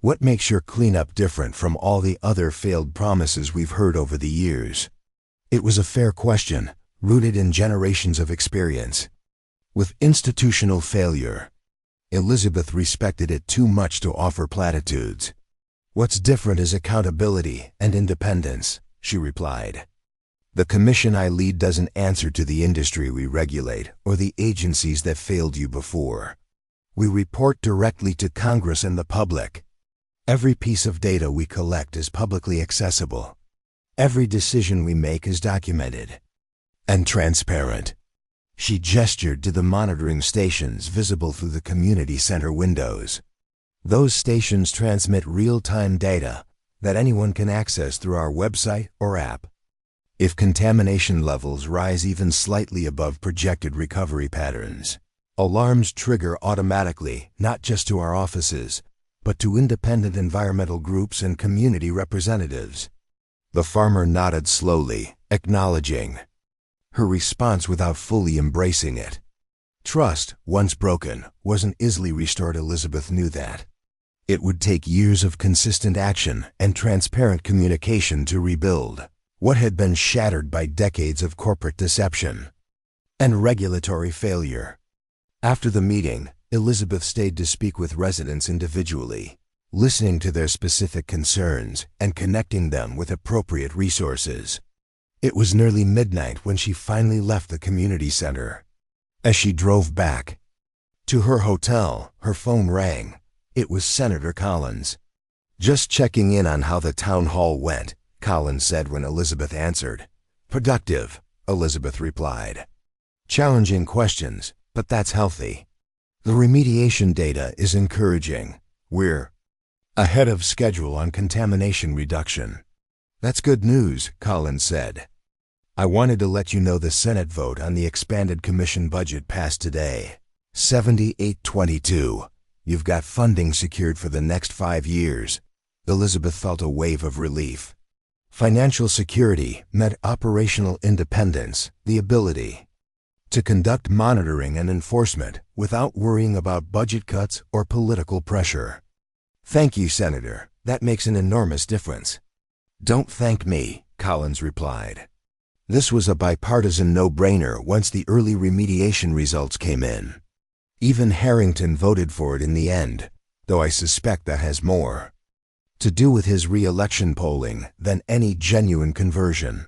What makes your cleanup different from all the other failed promises we've heard over the years?" It was a fair question, rooted in generations of experience. With institutional failure, Elizabeth respected it too much to offer platitudes. "What's different is accountability and independence," she replied. "The commission I lead doesn't answer to the industry we regulate or the agencies that failed you before. We report directly to Congress and the public. Every piece of data we collect is publicly accessible. Every decision we make is documented and transparent." She gestured to the monitoring stations visible through the community center windows. "Those stations transmit real-time data that anyone can access through our website or app. If contamination levels rise even slightly above projected recovery patterns, alarms trigger automatically, not just to our offices, but to independent environmental groups and community representatives." The farmer nodded slowly, acknowledging her response without fully embracing it. Trust, once broken, wasn't easily restored. Elizabeth knew that. It would take years of consistent action and transparent communication to rebuild what had been shattered by decades of corporate deception and regulatory failure. After the meeting, Elizabeth stayed to speak with residents individually, listening to their specific concerns and connecting them with appropriate resources. It was nearly midnight when she finally left the community center. As she drove back to her hotel, her phone rang. It was Senator Collins. "Just checking in on how the town hall went," Collins said when Elizabeth answered. "Productive," Elizabeth replied. "Challenging questions, but that's healthy. The remediation data is encouraging. We're ahead of schedule on contamination reduction." "That's good news," Collins said. "I wanted to let you know the Senate vote on the expanded commission budget passed today. 78-22. You've got funding secured for the next 5 years." Elizabeth felt a wave of relief. Financial security meant operational independence, the ability to conduct monitoring and enforcement without worrying about budget cuts or political pressure. "Thank you, Senator. That makes an enormous difference." "Don't thank me," Collins replied. "This was a bipartisan no-brainer once the early remediation results came in. Even Harrington voted for it in the end, though I suspect that has more to do with his re-election polling than any genuine conversion."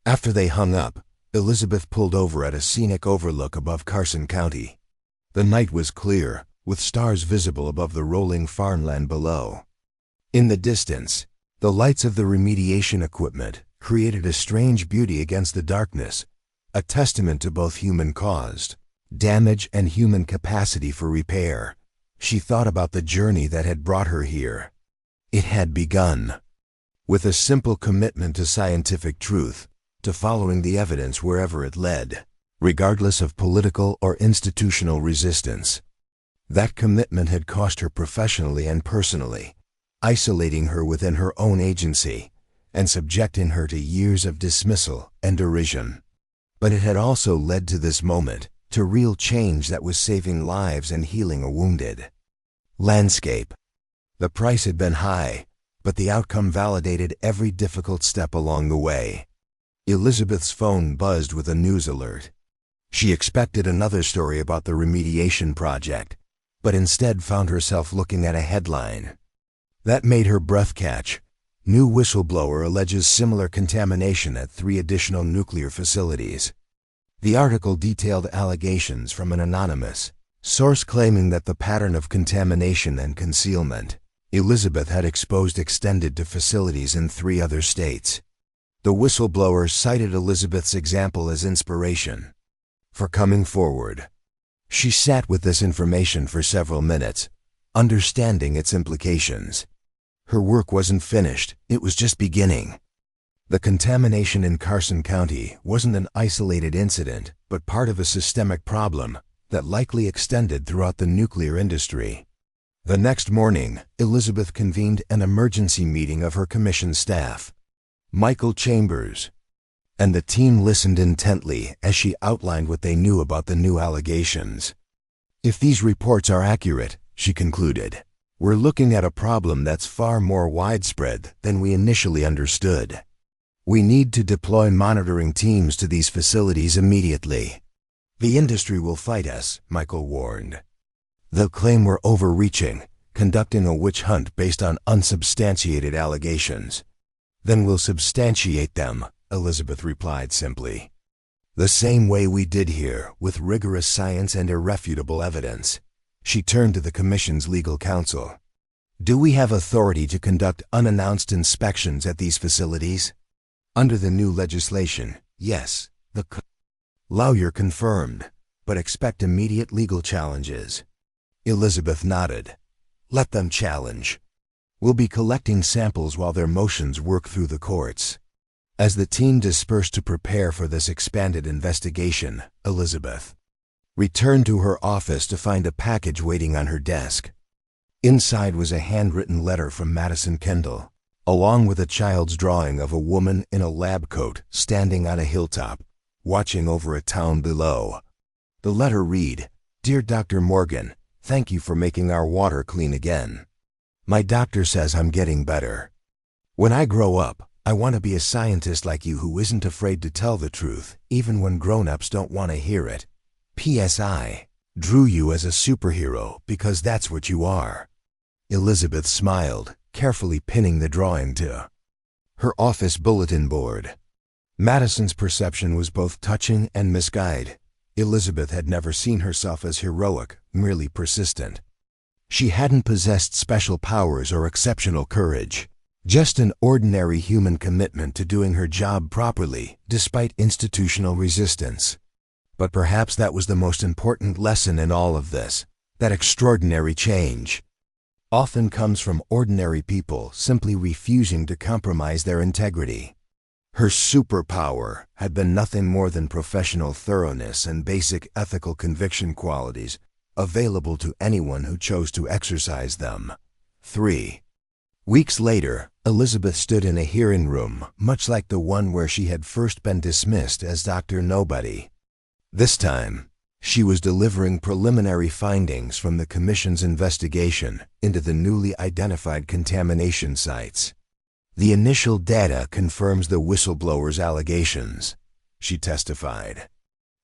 After they hung up, Elizabeth pulled over at a scenic overlook above Carson County. The night was clear, with stars visible above the rolling farmland below. In the distance, the lights of the remediation equipment created a strange beauty against the darkness, a testament to both human-caused damage and human capacity for repair. She thought about the journey that had brought her here. It had begun with a simple commitment to scientific truth, to following the evidence wherever it led, regardless of political or institutional resistance. That commitment had cost her professionally and personally, isolating her within her own agency and subjecting her to years of dismissal and derision. But it had also led to this moment, to real change that was saving lives and healing a wounded landscape. The price had been high, but the outcome validated every difficult step along the way. Elizabeth's phone buzzed with a news alert. She expected another story about the remediation project, but instead found herself looking at a headline that made her breath catch. "New whistleblower alleges similar contamination at 3 additional nuclear facilities." The article detailed allegations from an anonymous source claiming that the pattern of contamination and concealment Elizabeth had exposed extended to facilities in 3 other states. The whistleblower cited Elizabeth's example as inspiration for coming forward. She sat with this information for several minutes, understanding its implications. Her work wasn't finished, it was just beginning. The contamination in Carson County wasn't an isolated incident, but part of a systemic problem that likely extended throughout the nuclear industry. The next morning, Elizabeth convened an emergency meeting of her commission staff. Michael Chambers and the team listened intently as she outlined what they knew about the new allegations. "If these reports are accurate," she concluded, "we're looking at a problem that's far more widespread than we initially understood. We need to deploy monitoring teams to these facilities immediately. The industry will fight us, Michael warned. They'll claim we're overreaching, conducting a witch hunt based on unsubstantiated allegations. Then we'll substantiate them, Elizabeth replied simply. The same way we did here, with rigorous science and irrefutable evidence. She turned to the Commission's legal counsel. Do we have authority to conduct unannounced inspections at these facilities? Under the new legislation, yes, the lawyer confirmed, but expect immediate legal challenges. Elizabeth nodded. Let them challenge. We'll be collecting samples while their motions work through the courts. As the team dispersed to prepare for this expanded investigation, Elizabeth returned to her office to find a package waiting on her desk. Inside was a handwritten letter from Madison Kendall, along with a child's drawing of a woman in a lab coat standing on a hilltop, watching over a town below. The letter read, Dear Dr. Morgan, thank you for making our water clean again. My doctor says I'm getting better. When I grow up, I want to be a scientist like you who isn't afraid to tell the truth, even when grown-ups don't want to hear it. P.S. I drew you as a superhero because that's what you are. Elizabeth smiled, carefully pinning the drawing to her office bulletin board. Madison's perception was both touching and misguided. Elizabeth had never seen herself as heroic, merely persistent. She hadn't possessed special powers or exceptional courage, just an ordinary human commitment to doing her job properly, despite institutional resistance. But perhaps that was the most important lesson in all of this, that extraordinary change often comes from ordinary people simply refusing to compromise their integrity. Her superpower had been nothing more than professional thoroughness and basic ethical conviction qualities available to anyone who chose to exercise them. 3 weeks later, Elizabeth stood in a hearing room, much like the one where she had first been dismissed as Dr. Nobody. This time, she was delivering preliminary findings from the Commission's investigation into the newly identified contamination sites. The initial data confirms the whistleblower's allegations, she testified.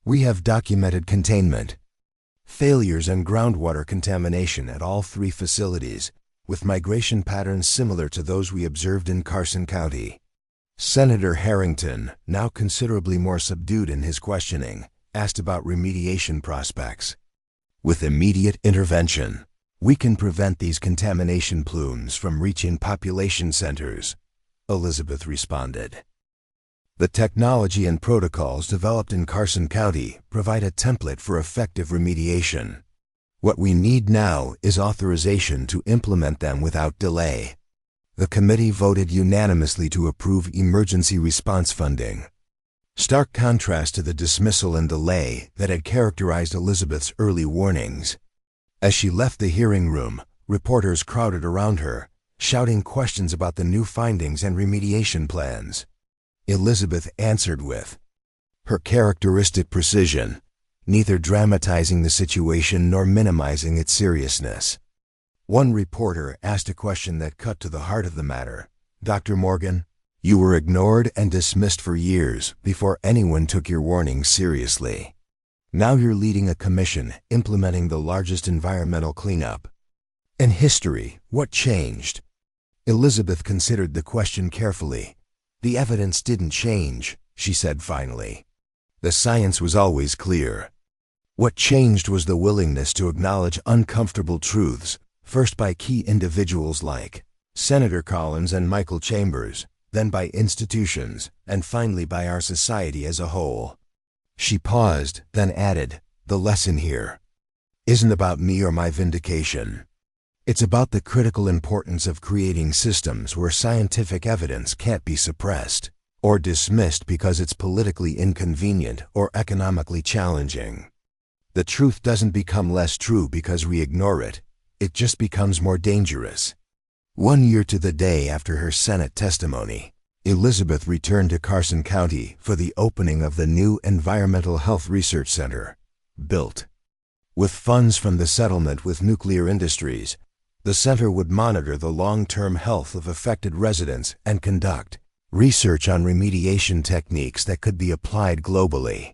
We have documented containment, failures and groundwater contamination at all 3 facilities, with migration patterns similar to those we observed in Carson County. Senator Harrington, now considerably more subdued in his questioning, asked about remediation prospects. With immediate intervention, we can prevent these contamination plumes from reaching population centers, Elizabeth responded. The technology and protocols developed in Carson County provide a template for effective remediation. What we need now is authorization to implement them without delay. The committee voted unanimously to approve emergency response funding. Stark contrast to the dismissal and delay that had characterized Elizabeth's early warnings. As she left the hearing room, reporters crowded around her, shouting questions about the new findings and remediation plans. Elizabeth answered with her characteristic precision, neither dramatizing the situation nor minimizing its seriousness. One reporter asked a question that cut to the heart of the matter. Dr. Morgan, you were ignored and dismissed for years before anyone took your warnings seriously. Now you're leading a commission implementing the largest environmental cleanup in history. What changed? Elizabeth considered the question carefully. The evidence didn't change, she said finally. The science was always clear. What changed was the willingness to acknowledge uncomfortable truths, first by key individuals like Senator Collins and Michael Chambers, then by institutions, and finally by our society as a whole. She paused, then added, the lesson here isn't about me or my vindication. It's about the critical importance of creating systems where scientific evidence can't be suppressed or dismissed because it's politically inconvenient or economically challenging. The truth doesn't become less true because we ignore it. It just becomes more dangerous. 1 year to the day after her Senate testimony, Elizabeth returned to Carson County for the opening of the new Environmental Health Research Center, built with funds from the settlement with nuclear industries. The center would monitor the long-term health of affected residents and conduct research on remediation techniques that could be applied globally.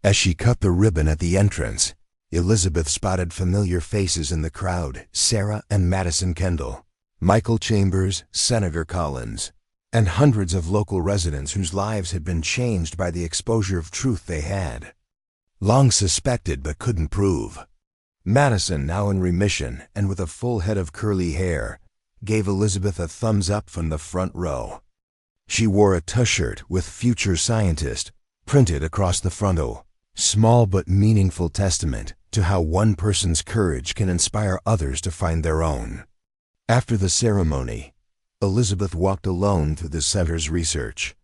As she cut the ribbon at the entrance, Elizabeth spotted familiar faces in the crowd: Sarah and Madison Kendall, Michael Chambers, Senator Collins, and hundreds of local residents whose lives had been changed by the exposure of truth they had long suspected but couldn't prove. Madison, now in remission and with a full head of curly hair, gave Elizabeth a thumbs up from the front row. She wore a t-shirt with "Future Scientist" printed across the front. A small but meaningful testament to how one person's courage can inspire others to find their own. After the ceremony, Elizabeth walked alone through the center's research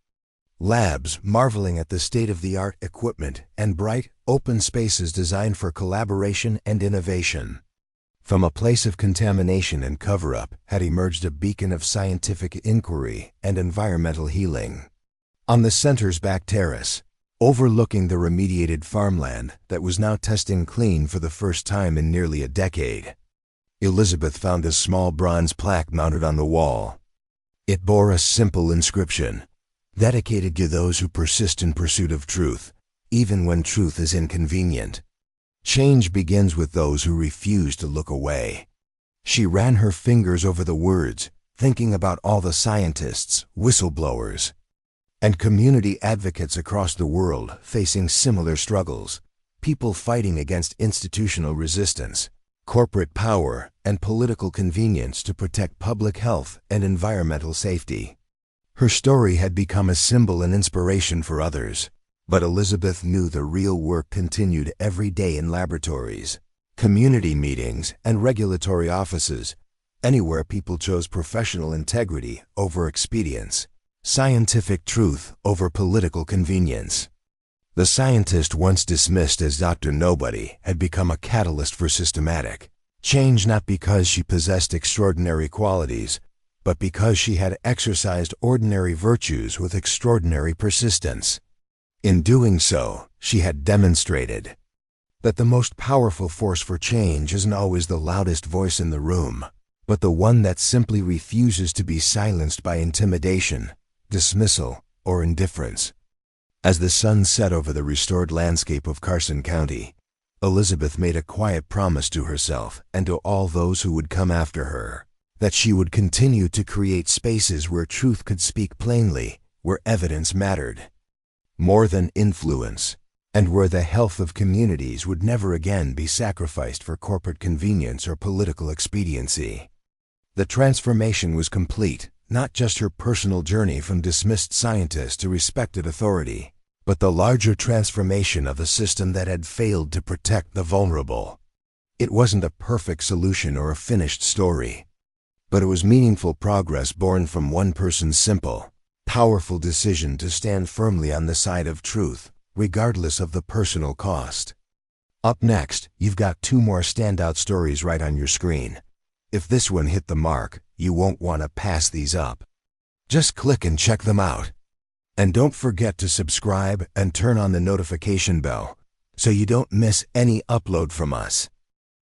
labs, marveling at the state-of-the-art equipment and bright, open spaces designed for collaboration and innovation. From a place of contamination and cover-up had emerged a beacon of scientific inquiry and environmental healing. On the center's back terrace, overlooking the remediated farmland that was now testing clean for the first time in nearly a decade, Elizabeth found a small bronze plaque mounted on the wall. It bore a simple inscription: "Dedicated to those who persist in pursuit of truth, even when truth is inconvenient. Change begins with those who refuse to look away." She ran her fingers over the words, thinking about all the scientists, whistleblowers, and community advocates across the world facing similar struggles, people fighting against institutional resistance, corporate power, and political convenience to protect public health and environmental safety. Her story had become a symbol and inspiration for others, but Elizabeth knew the real work continued every day in laboratories, community meetings, and regulatory offices, anywhere people chose professional integrity over expedience, scientific truth over political convenience. The scientist once dismissed as Dr. Nobody had become a catalyst for systematic change, not because she possessed extraordinary qualities, but because she had exercised ordinary virtues with extraordinary persistence. In doing so, she had demonstrated that the most powerful force for change isn't always the loudest voice in the room, but the one that simply refuses to be silenced by intimidation, dismissal, or indifference. As the sun set over the restored landscape of Carson County, Elizabeth made a quiet promise to herself and to all those who would come after her, that she would continue to create spaces where truth could speak plainly, where evidence mattered more than influence, and where the health of communities would never again be sacrificed for corporate convenience or political expediency. The transformation was complete, not just her personal journey from dismissed scientist to respected authority, but the larger transformation of the system that had failed to protect the vulnerable. It wasn't a perfect solution or a finished story, but it was meaningful progress born from one person's simple, powerful decision to stand firmly on the side of truth, regardless of the personal cost. Up next, you've got two more standout stories right on your screen. If this one hit the mark, you won't want to pass these up. Just click and check them out. And don't forget to subscribe and turn on the notification bell so you don't miss any upload from us.